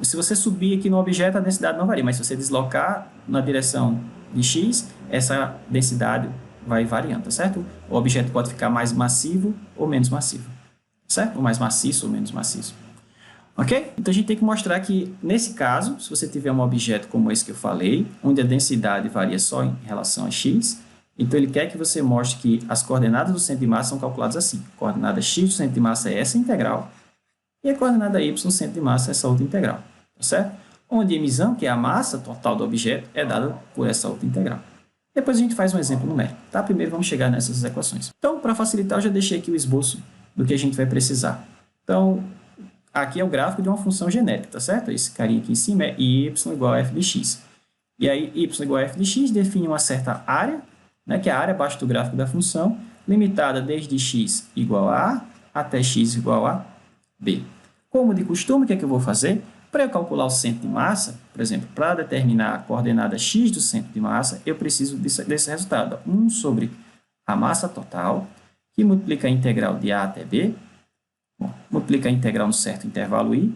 Se você subir aqui no objeto, a densidade não varia, mas se você deslocar na direção de x, essa densidade vai variando, tá certo? O objeto pode ficar mais massivo ou menos massivo, certo? Ou mais maciço ou menos maciço. Ok? Então, a gente tem que mostrar que, nesse caso, se você tiver um objeto como esse que eu falei, onde a densidade varia só em relação a x, então ele quer que você mostre que as coordenadas do centro de massa são calculadas assim. A coordenada x do centro de massa é essa integral, e a coordenada y no centro de massa é essa outra integral, tá certo? onde emissão, que é a massa total do objeto, é dada por essa outra integral. Depois a gente faz um exemplo numérico, tá? Primeiro vamos chegar nessas equações. Então, para facilitar, eu já deixei aqui o esboço do que a gente vai precisar. Então, aqui é o gráfico de uma função genérica, tá certo? Esse carinha aqui em cima é y igual a f de x. E aí, y igual a f de x define uma certa área, né, que é a área abaixo do gráfico da função, limitada desde x igual a a até x igual a b. Como de costume, o que é que eu vou fazer? Para eu calcular o centro de massa, por exemplo, para determinar a coordenada x do centro de massa, eu preciso desse resultado. 1 sobre a massa total, que multiplica a integral de a até b, multiplica a integral no certo intervalo i,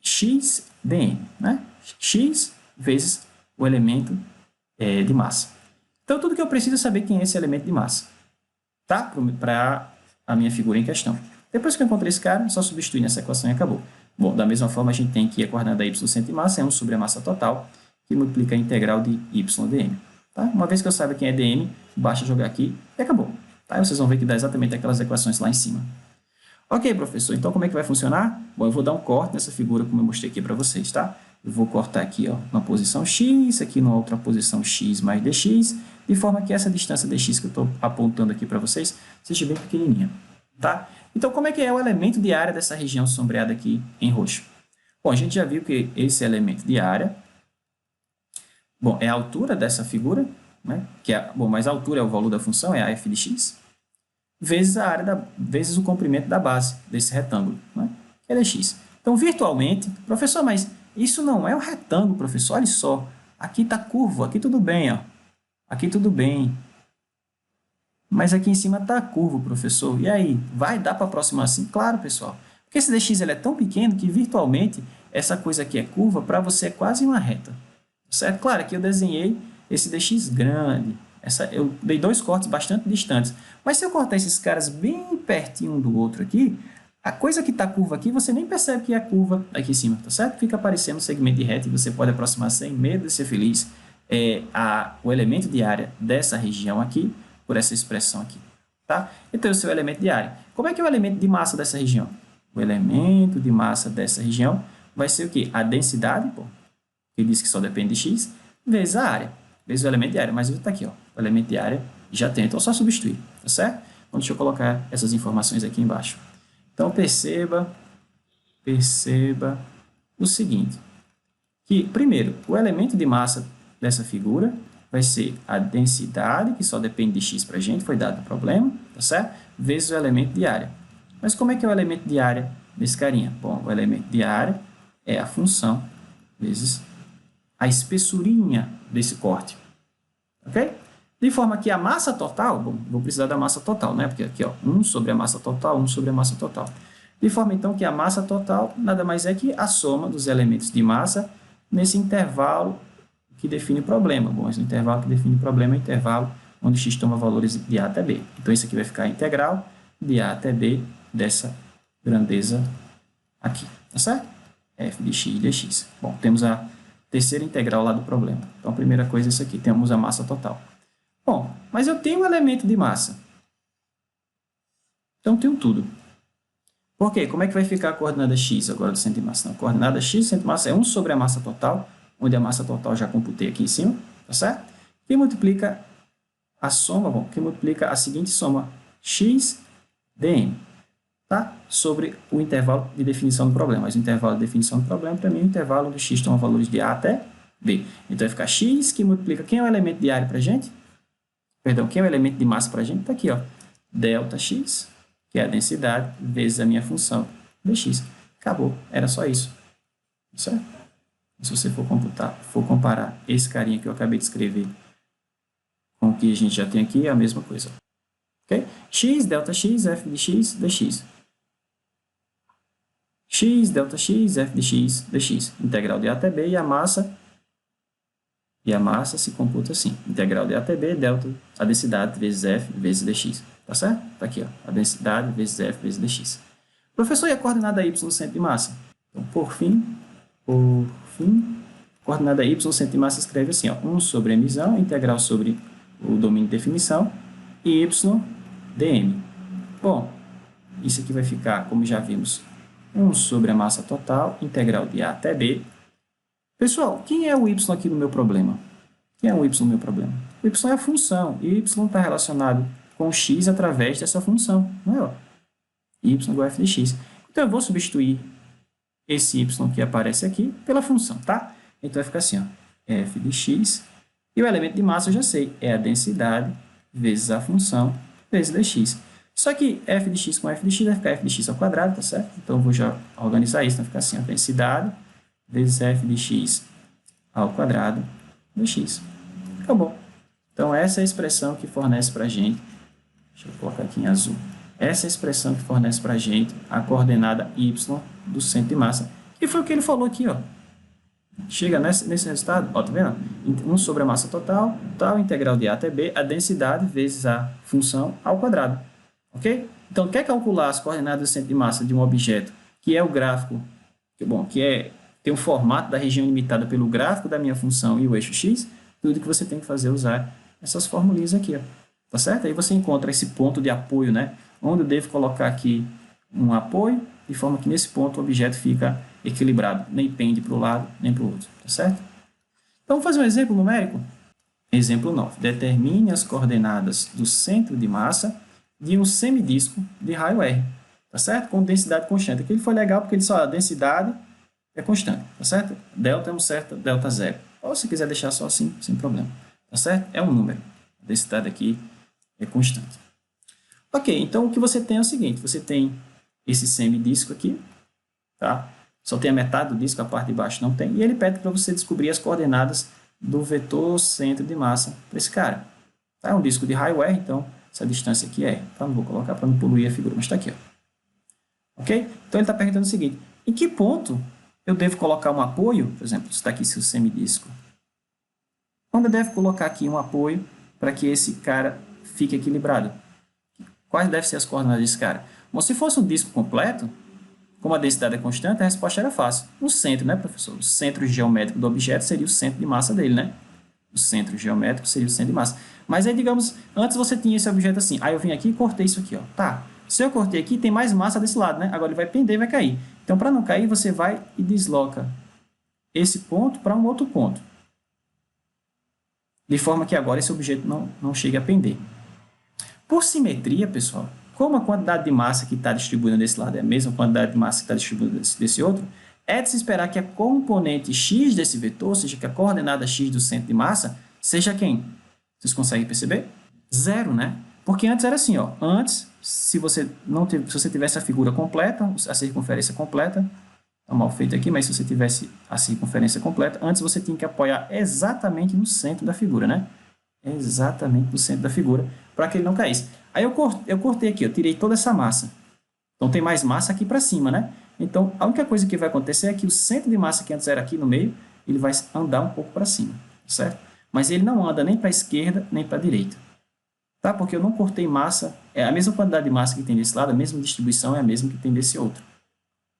x dm, né? X vezes o elemento de massa. Então, tudo que eu preciso é saber quem é esse elemento de massa, tá? Para a minha figura em questão. Depois que eu encontrei esse cara, só substituir nessa equação e acabou. Bom, da mesma forma, a gente tem que a coordenada y do centro de massa é 1 sobre a massa total, que multiplica a integral de y dm. Tá? Uma vez que eu saiba quem é dm, basta jogar aqui e acabou. Tá? Vocês vão ver que dá exatamente aquelas equações lá em cima. Ok, professor, então como é que vai funcionar? Bom, eu vou dar um corte nessa figura, como eu mostrei aqui para vocês, tá? Eu vou cortar aqui, ó, na posição x, aqui na outra posição x mais dx, de forma que essa distância dx que eu estou apontando aqui para vocês seja bem pequenininha, tá? Então, como é que é o elemento de área dessa região sombreada aqui em roxo? Bom, a gente já viu que esse elemento de área, bom, é a altura dessa figura, né? Mas a altura é o valor da função, é a f de x, vezes a área, vezes o comprimento da base desse retângulo, né? Que é dx. Então, virtualmente, professor, mas isso não é um retângulo, professor, olha só, aqui está curvo, aqui tudo bem, ó. Aqui tudo bem. Mas aqui em cima está curvo, professor. E aí, vai dar para aproximar assim? Claro, pessoal. Porque esse dx ele é tão pequeno que, virtualmente, essa coisa aqui é curva, para você é quase uma reta. Certo? Claro, aqui eu desenhei esse dx grande. Eu dei dois cortes bastante distantes. Mas se eu cortar esses caras bem pertinho um do outro aqui, a coisa que está curva aqui, você nem percebe que é curva aqui em cima, tá certo? Fica aparecendo um segmento de reta e você pode aproximar sem medo de ser feliz o elemento de área dessa região aqui, por essa expressão aqui, tá? Então, o seu elemento de área. Como é que é o elemento de massa dessa região? O elemento de massa dessa região vai ser o quê? A densidade, pô, que diz que só depende de x, vezes a área, vezes o elemento de área. Mas está aqui, ó, o elemento de área já tem, então é só substituir, tá certo? Então, deixa eu colocar essas informações aqui embaixo. Então, perceba o seguinte, que, primeiro, o elemento de massa dessa figura vai ser a densidade, que só depende de x para a gente, foi dado o problema, tá certo? Vezes o elemento de área. Mas como é que é o elemento de área desse carinha? Bom, o elemento de área é a função vezes a espessurinha desse corte, ok? De forma que a massa total, bom, vou precisar da massa total, né? Porque aqui, ó, 1 sobre a massa total, 1 sobre a massa total. De forma, então, que a massa total nada mais é que a soma dos elementos de massa nesse intervalo que define o problema. Bom, esse intervalo que define o problema é o intervalo onde x toma valores de a até b. Então, isso aqui vai ficar a integral de a até b dessa grandeza aqui, tá certo? f de x dx. Bom, temos a terceira integral lá do problema. Então, a primeira coisa é isso aqui, temos a massa total. Bom, mas eu tenho um elemento de massa. Então, tenho tudo. Por quê? Como é que vai ficar a coordenada x agora do centro de massa? Não, a coordenada x do centro de massa é 1 sobre a massa total, onde a massa total já computei aqui em cima, tá certo? Que multiplica a soma, bom, que multiplica a seguinte soma, x dm, tá? Sobre o intervalo de definição do problema. Mas o intervalo de definição do problema, para mim, é o intervalo onde x toma valores de a até b. Então, vai ficar x que multiplica, quem é o elemento de área para a gente? Perdão, quem é o elemento de massa para a gente? Está aqui, ó, delta x, que é a densidade, vezes a minha função dx. Acabou, era só isso, certo? Se você for comparar esse carinha que eu acabei de escrever com o que a gente já tem aqui, é a mesma coisa. Ok? X, delta x, f de x, dx. X, delta x, f de x, dx. Integral de a até b e a massa se computa assim. Integral de a até b, delta, a densidade vezes f vezes dx. Tá certo? Tá aqui, ó. A densidade vezes f vezes dx. Professor, e a coordenada y no centro de massa? Então, por fim, coordenada y no centro de massa escreve assim, ó, 1 sobre emissão, integral sobre o domínio de definição, e y dm. Bom, isso aqui vai ficar, como já vimos, 1 sobre a massa total, integral de A até B. Pessoal, quem é o y aqui no meu problema? Quem é o y no meu problema? O y é a função, e o y está relacionado com x através dessa função, não é? Ó? Y igual a f de x. Então, eu vou substituir esse y que aparece aqui pela função, tá? Então, vai ficar assim, ó, f de x, e o elemento de massa eu já sei, é a densidade vezes a função vezes dx. Só que f de x com f de x vai ficar f de x ao quadrado, tá certo? Então, eu vou já organizar isso, vai ficar assim, a densidade vezes f de x ao quadrado dx. Acabou. Então, essa é a expressão que fornece para a gente, deixa eu colocar aqui em azul, essa é a expressão que fornece para a gente a coordenada y do centro de massa, que foi o que ele falou aqui, ó. Chega nesse resultado, ó, tá vendo? 1 sobre a massa total, tal integral de A até B, a densidade vezes a função ao quadrado. Ok? Então, quer calcular as coordenadas do centro de massa de um objeto, que é o gráfico, tem um formato da região limitada pelo gráfico da minha função e o eixo x, tudo que você tem que fazer é usar essas formulinhas aqui, ó. Tá certo? Aí você encontra esse ponto de apoio, né? Onde eu devo colocar aqui um apoio, de forma que nesse ponto o objeto fica equilibrado, nem pende para um lado, nem para o outro, tá certo? Então, vamos fazer um exemplo numérico? Exemplo 9. Determine as coordenadas do centro de massa de um semidisco de raio R, tá certo? Com densidade constante. Aqui ele foi legal porque ele só a densidade é constante, tá certo? Delta é um certo, delta zero. Ou se quiser deixar só assim, sem problema, tá certo? É um número. A densidade aqui é constante. Ok, então o que você tem é o seguinte, você tem esse semidisco aqui, tá? Só tem a metade do disco, a parte de baixo não tem, e ele pede para você descobrir as coordenadas do vetor centro de massa para esse cara. Tá? É um disco de raio R, então essa distância aqui é R. Tá? Não vou colocar para não poluir a figura, mas está aqui. Ó. Ok? Então ele está perguntando o seguinte, em que ponto eu devo colocar um apoio, por exemplo, está aqui seu semidisco. Onde eu devo colocar aqui um apoio para que esse cara fique equilibrado? Quais devem ser as coordenadas desse cara? Bom, se fosse um disco completo, como a densidade é constante, a resposta era fácil. No centro, né, professor? O centro geométrico do objeto seria o centro de massa dele, né? O centro geométrico seria o centro de massa. Mas aí, digamos, antes você tinha esse objeto assim. Aí eu vim aqui e cortei isso aqui, ó. Tá. Se eu cortei aqui, tem mais massa desse lado, né? Agora ele vai pender e vai cair. Então, para não cair, você vai e desloca esse ponto para um outro ponto. De forma que agora esse objeto não chegue a pender. Por simetria, pessoal, como a quantidade de massa que está distribuída desse lado é a mesma quantidade de massa que está distribuída desse outro, é de se esperar que a componente x desse vetor, ou seja, que a coordenada x do centro de massa, seja quem? Vocês conseguem perceber? Zero, né? Porque antes era assim, ó. Antes, se você tivesse a figura completa, a circunferência completa, está mal feito aqui, mas se você tivesse a circunferência completa, antes você tinha que apoiar exatamente no centro da figura, né? Exatamente no centro da figura, para que ele não caísse. Aí eu cortei aqui, eu tirei toda essa massa. Então tem mais massa aqui para cima, né? Então a única coisa que vai acontecer é que o centro de massa que antes era aqui no meio, ele vai andar um pouco para cima, certo? Mas ele não anda nem para a esquerda, nem para a direita. Tá? Porque eu não cortei massa, é a mesma quantidade de massa que tem desse lado, a mesma distribuição é a mesma que tem desse outro.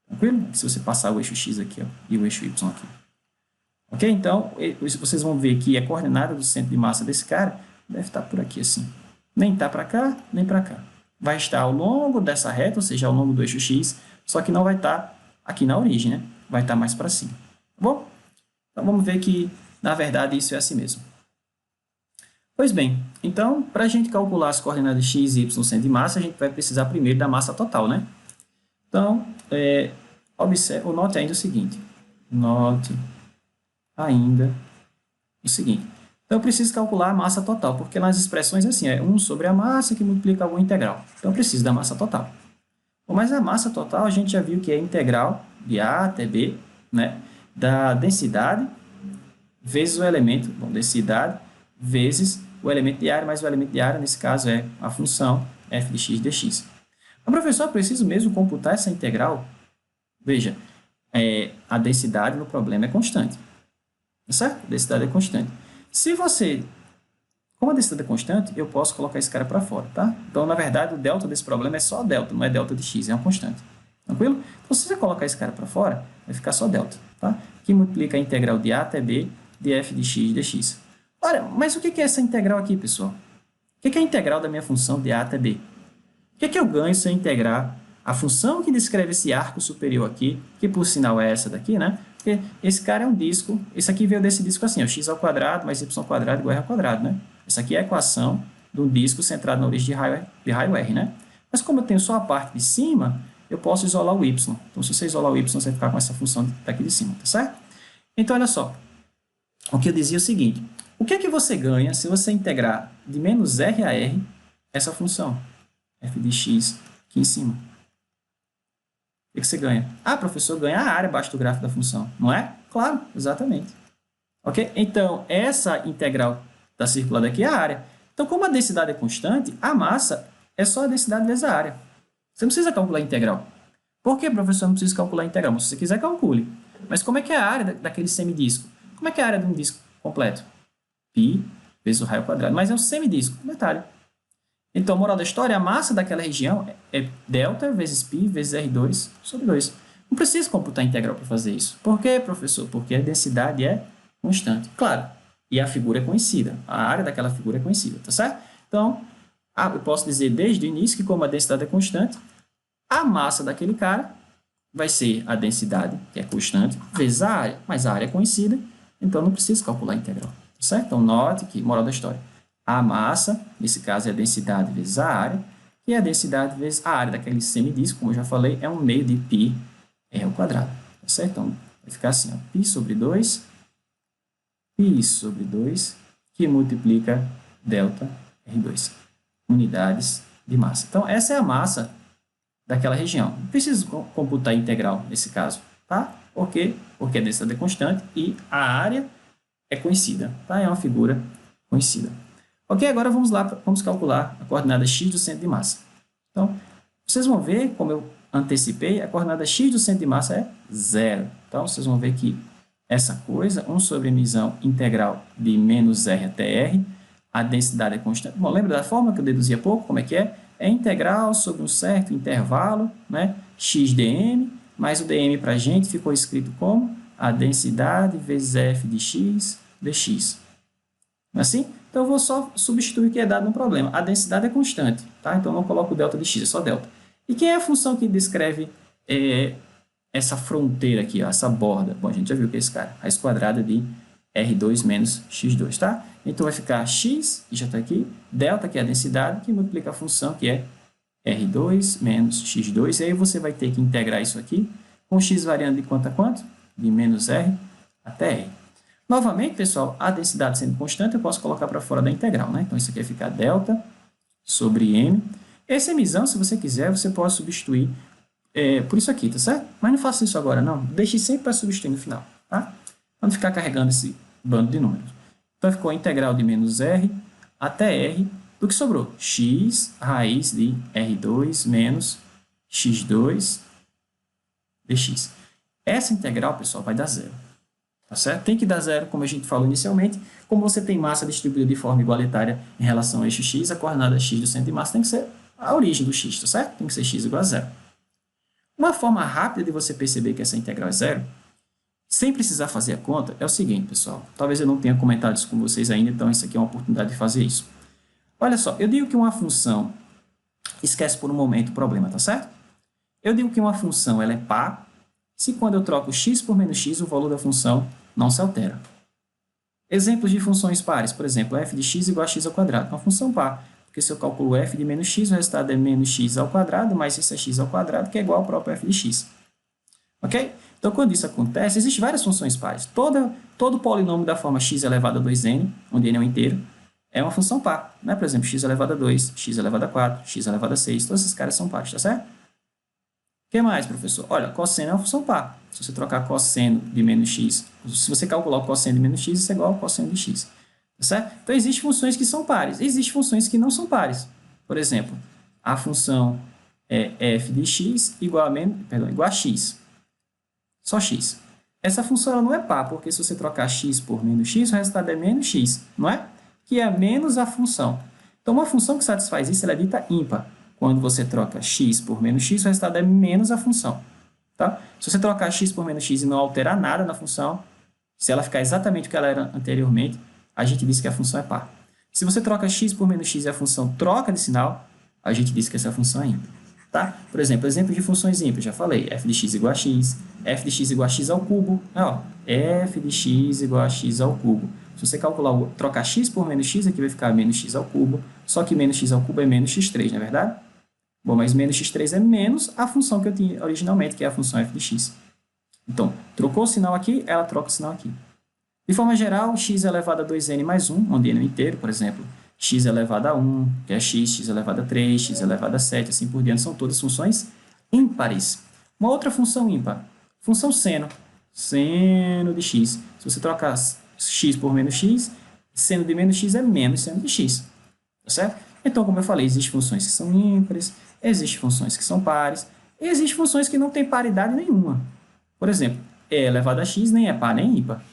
Tranquilo? Se você passar o eixo x aqui, ó, e o eixo y aqui. Ok? Então, vocês vão ver que a coordenada do centro de massa desse cara deve estar por aqui assim. Nem está para cá, nem para cá. Vai estar ao longo dessa reta, ou seja, ao longo do eixo x, só que não vai estar aqui na origem, né? Vai estar mais para cima. Tá bom? Então, vamos ver que, na verdade, isso é assim mesmo. Pois bem, então, para a gente calcular as coordenadas x e y centro de massa, a gente vai precisar primeiro da massa total, né? Então, note ainda o seguinte. Note ainda o seguinte. Então, eu preciso calcular a massa total, porque nas expressões assim, é 1 sobre a massa que multiplica alguma integral. Então, eu preciso da massa total. Bom, mas a massa total, a gente já viu que é integral de A até B, né, da densidade vezes o elemento, densidade vezes o elemento de área, mais o elemento de área, nesse caso, é a função f de x dx. Mas, professor, eu preciso mesmo computar essa integral? Veja, a densidade no problema é constante. Certo? A densidade é constante. Como a densidade é constante, eu posso colocar esse cara para fora, tá? Então, na verdade, o delta desse problema é só delta, não é delta de x, é uma constante. Tranquilo? Então, se você colocar esse cara para fora, vai ficar só delta, tá? Que multiplica a integral de a até b de f de x dx. Olha, mas o que é essa integral aqui, pessoal? O que é a integral da minha função de a até b? O que eu ganho se eu integrar a função que descreve esse arco superior aqui, que por sinal é essa daqui, né? Porque esse cara é um disco, esse aqui veio desse disco assim, ó, x ao quadrado mais y ao quadrado igual a r ao quadrado, né? Essa aqui é a equação de um disco centrado na origem de raio R, né? Mas como eu tenho só a parte de cima, eu posso isolar o y. Então, se você isolar o y, você vai ficar com essa função daqui de cima, tá certo? Então, olha só. O que eu dizia é o seguinte. O que é que você ganha se você integrar de menos r a r essa função? f de x aqui em cima. O que você ganha? Ah, professor, ganha a área abaixo do gráfico da função. Não é? Claro, exatamente. Ok? Então, essa integral da circular daqui é a área. Então, como a densidade é constante, a massa é só a densidade vezes a área. Você não precisa calcular a integral. Por que, professor, não precisa calcular a integral? Se você quiser, calcule. Mas como é que é a área daquele semidisco? Como é que é a área de um disco completo? Π vezes o raio ao quadrado. Mas é um semidisco, detalhe. Então, moral da história, a massa daquela região é delta vezes π vezes R2 sobre 2. Não precisa computar a integral para fazer isso. Por quê, professor? Porque a densidade é constante. Claro, e a figura é conhecida. A área daquela figura é conhecida, tá certo? Então, eu posso dizer desde o início que como a densidade é constante, a massa daquele cara vai ser a densidade, que é constante, vezes a área. Mas a área é conhecida, então não precisa calcular a integral, tá certo? Então, note que, moral da história, a massa, nesse caso, é a densidade vezes a área, e a densidade vezes a área daquele semidisco, como eu já falei, é um meio de π r ao quadrado, tá certo? Então, vai ficar assim, ó, π sobre 2, que multiplica delta R2, unidades de massa. Então, essa é a massa daquela região. Não preciso computar a integral nesse caso, tá? Por quê? Porque a densidade é constante e a área é conhecida, tá? É uma figura conhecida. Ok, agora vamos lá, vamos calcular a coordenada x do centro de massa. Então, vocês vão ver, como eu antecipei, a coordenada x do centro de massa é 0. Então, vocês vão ver que essa coisa, 1 sobre emissão integral de menos r até r, a densidade é constante. Bom, lembra da forma que eu deduzi há pouco? Como é que é? É integral sobre um certo intervalo, né? X dm, mas o dm para a gente ficou escrito como a densidade vezes f de x dx. Não é assim? Então, eu vou só substituir o que é dado no problema. A densidade é constante, tá? Então, eu não coloco delta de x, é só delta. E quem é a função que descreve essa fronteira aqui, ó, essa borda? Bom, a gente já viu que é esse cara, raiz quadrada de R2 menos X2, tá? Então, vai ficar X, que já está aqui, delta, que é a densidade, que multiplica a função, que é R2 menos X2. E aí, você vai ter que integrar isso aqui com X variando de quanto a quanto? De menos R até R. Novamente, pessoal, a densidade sendo constante, eu posso colocar para fora da integral, né? Então, isso aqui vai ficar delta sobre M. Esse emissão, se você quiser, você pode substituir por isso aqui, tá certo? Mas não faça isso agora, não. Deixe sempre para substituir no final, tá? Para não ficar carregando esse bando de números. Então, ficou a integral de menos R até R do que sobrou. X raiz de R2 menos X2 dx. Essa integral, pessoal, vai dar zero. Tá certo? Tem que dar zero, como a gente falou inicialmente. Como você tem massa distribuída de forma igualitária em relação ao eixo x, a coordenada x do centro de massa tem que ser a origem do x, tá certo? Tem que ser x igual a zero. Uma forma rápida de você perceber que essa integral é zero, sem precisar fazer a conta, é o seguinte, pessoal. Talvez eu não tenha comentado isso com vocês ainda, então isso aqui é uma oportunidade de fazer isso. Olha só, eu digo que uma função... Esquece por um momento o problema, tá certo? Eu digo que uma função ela é par se quando eu troco x por menos x, o valor da função não se altera. Exemplos de funções pares, por exemplo, f de x igual a x ao quadrado. Uma função par, porque se eu calculo f de menos x, o resultado é menos x ao quadrado, mais isso é x ao quadrado, que é igual ao próprio f de x. Ok? Então, quando isso acontece, existem várias funções pares. Todo polinômio da forma x elevado a 2n, onde n é um inteiro, é uma função par. Né? Por exemplo, x elevado a 2, x elevado a 4, x elevado a 6, todos esses caras são pares, tá certo? O que mais, professor? Olha, cosseno é uma função par. Se você trocar cosseno de menos x, se você calcular o cosseno de menos x, isso é igual ao cosseno de x. Tá certo? Então, existem funções que são pares. Existem funções que não são pares. Por exemplo, a função f de x igual a x. Só x. Essa função ela não é par, porque se você trocar x por menos x, o resultado é menos x, não é? Que é menos a função. Então, uma função que satisfaz isso ela é dita ímpar. Quando você troca x por menos x, o resultado é menos a função. Tá? Se você trocar x por menos x e não alterar nada na função, se ela ficar exatamente o que ela era anteriormente, a gente diz que a função é par. Se você troca x por menos x e a função troca de sinal, a gente diz que essa função é ímpar. Tá? Por exemplo, exemplo de funções ímpares, já falei, f de x igual a x, f de x igual a x ao cubo, ó, f de x igual a x ao cubo. Se você calcular, trocar x por menos x, aqui vai ficar menos x ao cubo, só que menos x ao cubo é menos x3, não é verdade? Bom, mas menos x3 é menos a função que eu tinha originalmente, que é a função f de x. Então, trocou o sinal aqui, ela troca o sinal aqui. De forma geral, x elevado a 2n mais 1, onde n é inteiro, por exemplo, x elevado a 1, que é x elevado a 3, x elevado a 7, assim por diante, são todas funções ímpares. Uma outra função ímpar, função seno, seno de x. Se você trocar x por menos x, seno de menos x é menos seno de x, tá certo? Então, como eu falei, existem funções que são ímpares, existem funções que são pares, e existem funções que não têm paridade nenhuma. Por exemplo, e elevado a x nem é par nem ímpar,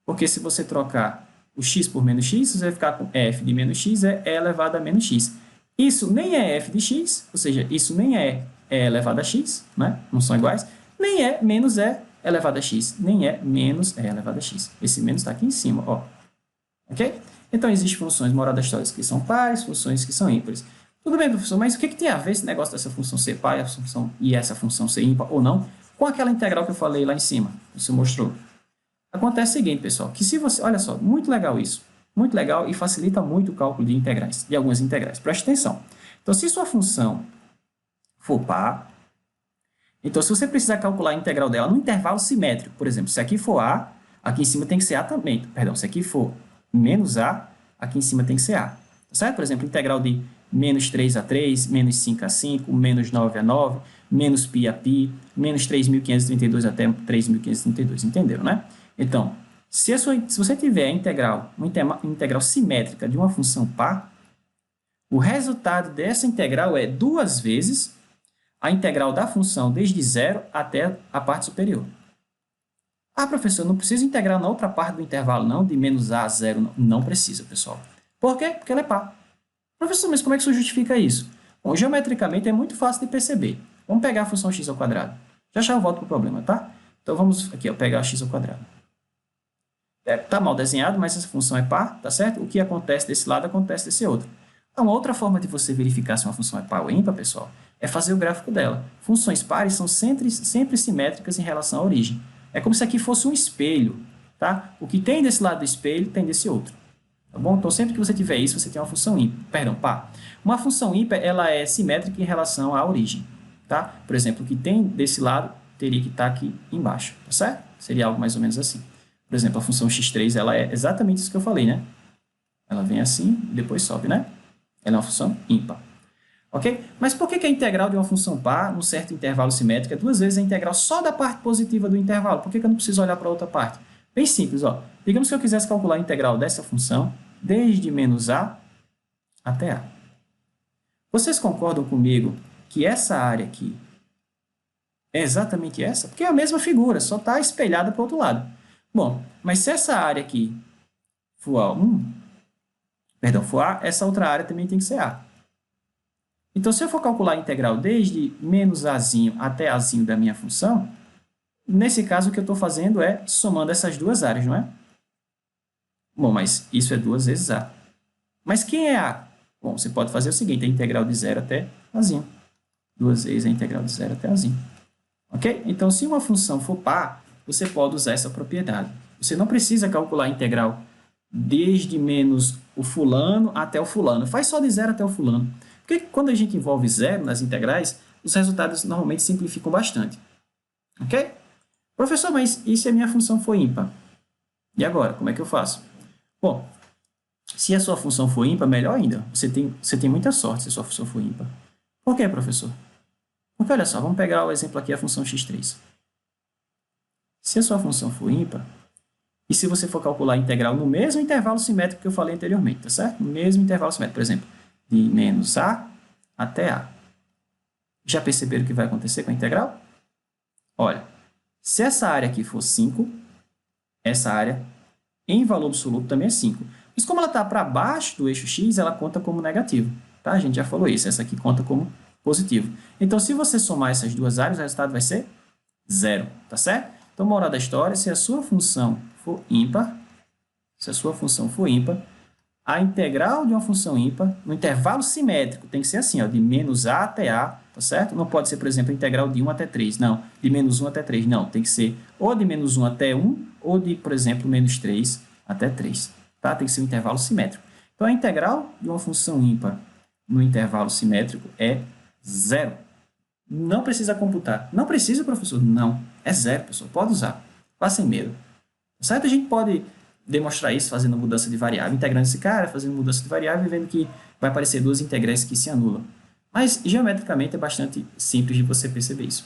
porque se você trocar o x por menos x, você vai ficar com f de menos x é e elevado a menos x. Isso nem é f de x, ou seja, isso nem é e elevado a x, né? Não são iguais, nem é menos e elevado a x, nem é menos e elevado a x. Esse menos está aqui em cima, ó. Ok? Então, existem funções moradas históricas que são pares, funções que são ímpares. Tudo bem, professor, mas o que tem a ver esse negócio dessa função ser par e essa função ser ímpar ou não com aquela integral que eu falei lá em cima, que você mostrou? Acontece o seguinte, pessoal, que se você... Olha só, muito legal isso. Muito legal e facilita muito o cálculo de integrais, de algumas integrais. Preste atenção. Então, se sua função for par, então se você precisar calcular a integral dela no intervalo simétrico, por exemplo, se aqui for A, aqui em cima tem que ser A também. Perdão, se aqui for menos A, aqui em cima tem que ser A. Tá certo? Por exemplo, integral de menos 3 a 3, menos 5 a 5, menos 9 a 9, menos π a π, menos 3.532 até 3.532. Entenderam, né? Então, se você tiver uma integral simétrica de uma função par, o resultado dessa integral é 2 vezes a integral da função desde 0 até a parte superior. Ah, professor, não precisa integrar na outra parte do intervalo, não, de menos a 0, não. Não precisa, pessoal. Por quê? Porque ela é par. Professor, mas como é que isso justifica isso? Bom, geometricamente é muito fácil de perceber. Vamos pegar a função x ao quadrado. Já eu volto para o problema, tá? Então, vamos aqui, ó, pegar x ao quadrado. Tá mal desenhado, mas essa função é par, tá certo? O que acontece desse lado acontece desse outro. Então, uma outra forma de você verificar se uma função é par ou ímpar, pessoal, é fazer o gráfico dela. Funções pares são sempre simétricas em relação à origem. É como se aqui fosse um espelho, tá? O que tem desse lado do espelho tem desse outro. Tá bom? Então, sempre que você tiver isso, você tem uma função ímpar. Perdão, par. Uma função ímpar, ela é simétrica em relação à origem, tá? Por exemplo, o que tem desse lado teria que estar aqui embaixo, tá certo? Seria algo mais ou menos assim. Por exemplo, a função x3, ela é exatamente isso que eu falei, né? Ela vem assim e depois sobe, né? Ela é uma função ímpar. Ok? Mas por que a integral de uma função par, num certo intervalo simétrico, é 2 vezes a integral só da parte positiva do intervalo? Por que eu não preciso olhar para a outra parte? Bem simples, ó. Digamos que eu quisesse calcular a integral dessa função desde menos a até a. Vocês concordam comigo que essa área aqui é exatamente essa? Porque é a mesma figura, só está espelhada para o outro lado. Bom, mas se essa área aqui for A, essa outra área também tem que ser A. Então, se eu for calcular a integral desde menos Azinho até Azinho da minha função, nesse caso o que eu estou fazendo é somando essas duas áreas, não é? Bom, mas isso é 2 vezes A. Mas quem é A? Bom, você pode fazer o seguinte, a integral de 0 até Azinho. 2 vezes a integral de 0 até Azinho. Ok? Então, se uma função for par, você pode usar essa propriedade. Você não precisa calcular a integral desde menos o fulano até o fulano. Faz só de 0 até o fulano. Porque quando a gente envolve zero nas integrais, os resultados normalmente simplificam bastante. Ok? Professor, mas e se a minha função for ímpar? E agora, como é que eu faço? Bom, se a sua função for ímpar, melhor ainda. Você tem muita sorte se a sua função for ímpar. Por quê, professor? Porque, olha só, vamos pegar o exemplo aqui, a função x3. Se a sua função for ímpar, e se você for calcular a integral no mesmo intervalo simétrico que eu falei anteriormente, tá certo? No mesmo intervalo simétrico, por exemplo, de menos a até a. Já perceberam o que vai acontecer com a integral? Olha, se essa área aqui for 5, essa área em valor absoluto também é 5. Mas como ela está para baixo do eixo x, ela conta como negativo. Tá? A gente já falou isso, essa aqui conta como positivo. Então, se você somar essas duas áreas, o resultado vai ser 0, tá certo? Então, moral da história, se a sua função for ímpar, a integral de uma função ímpar, no intervalo simétrico, tem que ser assim, ó, de menos a até a, tá certo? Não pode ser, por exemplo, a integral de 1 até 3, não. De menos 1 até 3, não. Tem que ser ou de menos 1 até 1, ou de, por exemplo, menos 3 até 3, tá? Tem que ser um intervalo simétrico. Então, a integral de uma função ímpar no intervalo simétrico é zero. Não precisa computar. Não precisa, professor? Não. É zero, pessoal. Pode usar. Vá sem medo. Certo? A gente pode demonstrar isso fazendo mudança de variável, integrando esse cara, fazendo mudança de variável e vendo que vai aparecer duas integrais que se anulam. Mas, geometricamente, é bastante simples de você perceber isso.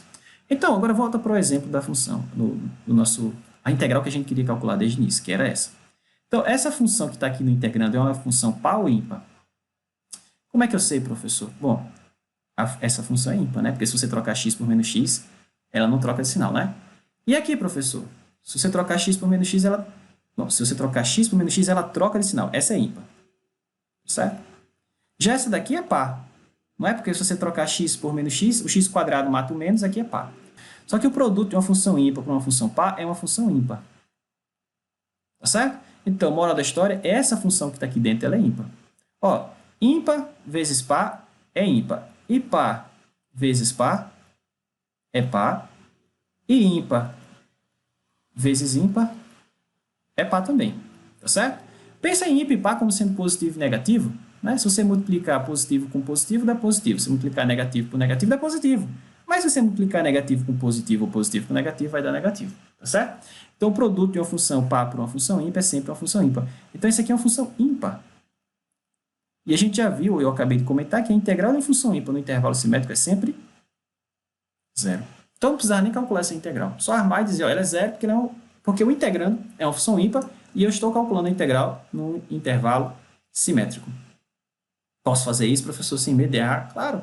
Então, agora volta para o exemplo da função, a integral que a gente queria calcular desde o início, que era essa. Então, essa função que está aqui no integrando é uma função par ou ímpar? Como é que eu sei, professor? Bom, essa função é ímpar, né? Porque se você trocar x por menos x, ela não troca de sinal, né? E aqui, professor? Se você trocar x por menos x, ela... Bom, se você trocar x por menos x, ela troca de sinal. Essa é ímpar. Certo? Já essa daqui é par. Não é? Porque se você trocar x por menos x, o x quadrado mata o menos, aqui é par. Só que o produto de uma função ímpar para uma função par é uma função ímpar. Tá certo? Então, moral da história, essa função que está aqui dentro, ela é ímpar. Ó, ímpar vezes par é ímpar. E par vezes par é par. E ímpar vezes ímpar é par também. Tá certo? Pensa em ímpar e par como sendo positivo e negativo. Né? Se você multiplicar positivo com positivo, dá positivo. Se multiplicar negativo por negativo, dá positivo. Mas se você multiplicar negativo com positivo ou positivo com negativo, vai dar negativo. Tá certo? Então, o produto de uma função par por uma função ímpar é sempre uma função ímpar. Então, isso aqui é uma função ímpar. E a gente já viu, eu acabei de comentar, que a integral de uma função ímpar no intervalo simétrico é sempre zero. Então, não precisava nem calcular essa integral. Só armar e dizer, ó, ela é zero porque o integrando é uma função ímpar e eu estou calculando a integral no intervalo simétrico. Posso fazer isso, professor, sem medo de errar? Claro.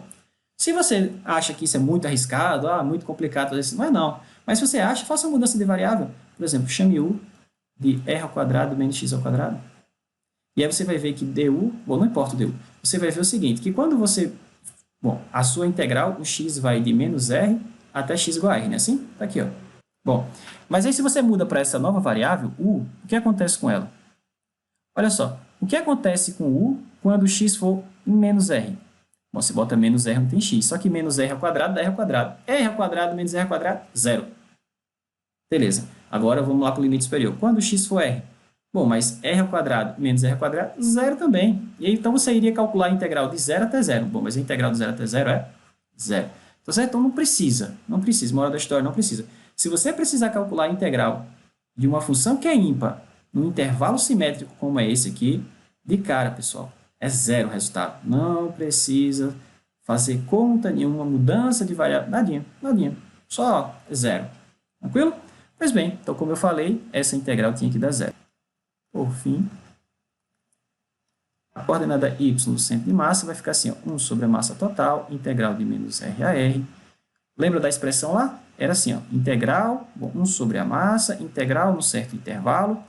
Se você acha que isso é muito arriscado, muito complicado fazer isso, não é não. Mas se você acha, faça uma mudança de variável. Por exemplo, chame u de r ao quadrado menos x ao quadrado. E aí você vai ver que du, bom, não importa o du, você vai ver o seguinte, que quando você, bom, a sua integral, o x vai de menos r até x igual a r, né? Assim? Tá aqui, ó. Bom, mas aí se você muda para essa nova variável, u, o que acontece com ela? Olha só, o que acontece com u quando x for em menos r? Bom, você bota menos r, não tem x, só que menos r ao quadrado dá r ao quadrado. R ao quadrado menos r ao quadrado, zero. Beleza, agora vamos lá para o limite superior. Quando x for r? Bom, mas r ao quadrado menos r ao quadrado, zero também. E aí, então você iria calcular a integral de 0 até 0. Bom, mas a integral de 0 até 0 é zero. Então não precisa, moral da história, não precisa. Se você precisar calcular a integral de uma função que é ímpar num intervalo simétrico como é esse aqui, de cara, pessoal, é zero o resultado. Não precisa fazer conta nenhuma, mudança de variável, nadinha, nadinha. Só zero. Tranquilo? Pois bem, então como eu falei, essa integral tinha que dar zero. Por fim, a coordenada y no centro de massa vai ficar assim, ó, 1 sobre a massa total, integral de menos r a r. Lembra da expressão lá? Era assim, ó, integral, bom, 1 sobre a massa, integral no certo intervalo,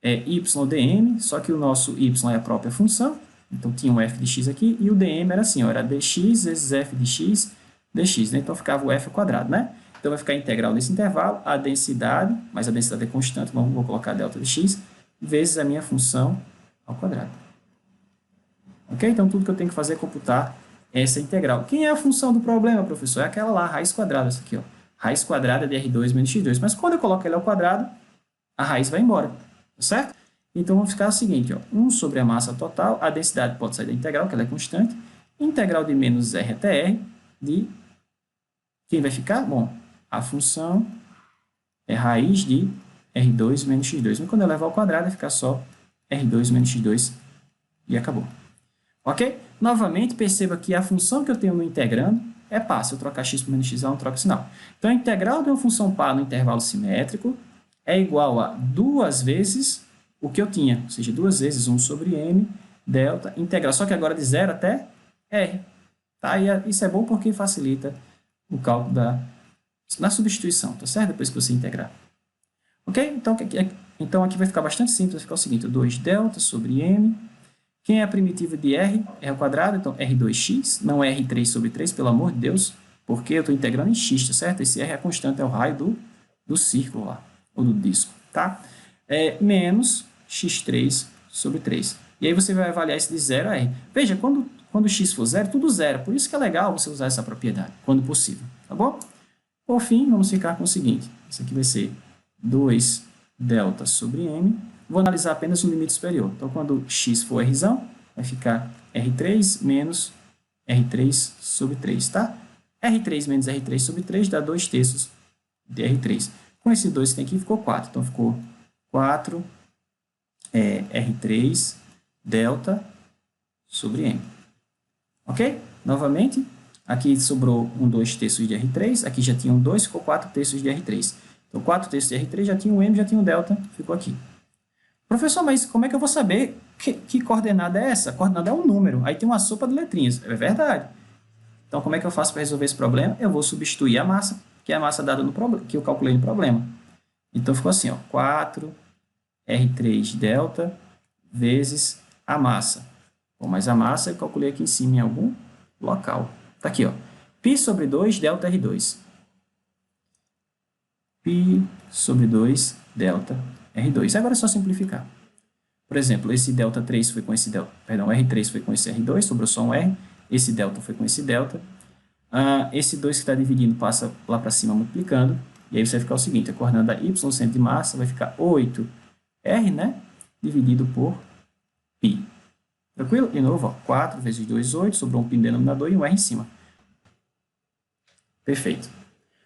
y dm, só que o nosso y é a própria função, então tinha um f de x aqui, e o dm era assim, ó, era dx vezes f de x dx, né? Então ficava o f ao quadrado, né? Então vai ficar a integral nesse intervalo, a densidade, mas a densidade é constante, então vou colocar delta de x, vezes a minha função ao quadrado. Ok? Então tudo que eu tenho que fazer é computar essa integral. Quem é a função do problema, professor? É aquela lá, raiz quadrada, essa aqui, ó. Raiz quadrada de R2 menos X2. Mas quando eu coloco ela ao quadrado, a raiz vai embora, tá certo? Então, vamos ficar o seguinte, ó, 1 sobre a massa total, a densidade pode sair da integral, que ela é constante, integral de menos R até R, de... Quem vai ficar? Bom, a função é raiz de R2 menos X2. Mas quando eu levar ao quadrado, vai ficar só R2 menos X2 e acabou. Ok? Novamente, perceba que a função que eu tenho no integrando é par. Se eu trocar x por menos x, eu não troco sinal. Então, a integral de uma função par no intervalo simétrico é igual a 2 vezes o que eu tinha, ou seja, 2 vezes 1 sobre m, delta, integral, só que agora de 0 até r. Tá? E isso é bom porque facilita o cálculo da substituição, tá certo? Depois que você integrar. Ok? Então, aqui vai ficar bastante simples, vai ficar o seguinte, 2 delta sobre m. Quem é a primitiva de r? R ao quadrado, então r2x, não r3 sobre 3, pelo amor de Deus, porque eu estou integrando em x, tá certo? Esse r é constante, é o raio do círculo lá, ou do disco, tá? Menos x3 sobre 3. E aí você vai avaliar isso de 0 a r. Veja, quando quando x for zero, tudo zero. Por isso que é legal você usar essa propriedade, quando possível, tá bom? Por fim, vamos ficar com o seguinte. Isso aqui vai ser 2 delta sobre m. Vou analisar apenas o limite superior. Então, quando x for r, vai ficar R3 menos R3 sobre 3, tá? R3 menos R3 sobre 3 dá 2 terços de R3. Com esse 2 que tem aqui, ficou 4. Então, ficou 4 R3 delta sobre m. Ok? Novamente, aqui sobrou um 2 terços de R3, aqui já tinha um 2, ficou 4 terços de R3. Então, 4 terços de R3 já tinha um m, já tinha um delta, ficou aqui. Professor, mas como é que eu vou saber que coordenada é essa? A coordenada é um número, aí tem uma sopa de letrinhas. É verdade. Então, como é que eu faço para resolver esse problema? Eu vou substituir a massa, que é a massa dada no problema, que eu calculei no problema. Então, ficou assim, ó, 4 R3 delta vezes a massa. Bom, mas a massa eu calculei aqui em cima em algum local. Está aqui, ó. Π sobre 2 delta R2. Π sobre 2 delta R2. Agora é só simplificar. Por exemplo, esse delta 3 foi com esse delta, perdão, R3 foi com esse R2, sobrou só um R. Esse delta foi com esse delta. Esse 2 que está dividindo passa lá para cima multiplicando. E aí você vai ficar o seguinte, a coordenada y, centro de massa, vai ficar 8R, né? Dividido por π. Tranquilo? De novo, ó, 4 vezes 2, 8, sobrou um π no denominador e um R em cima. Perfeito.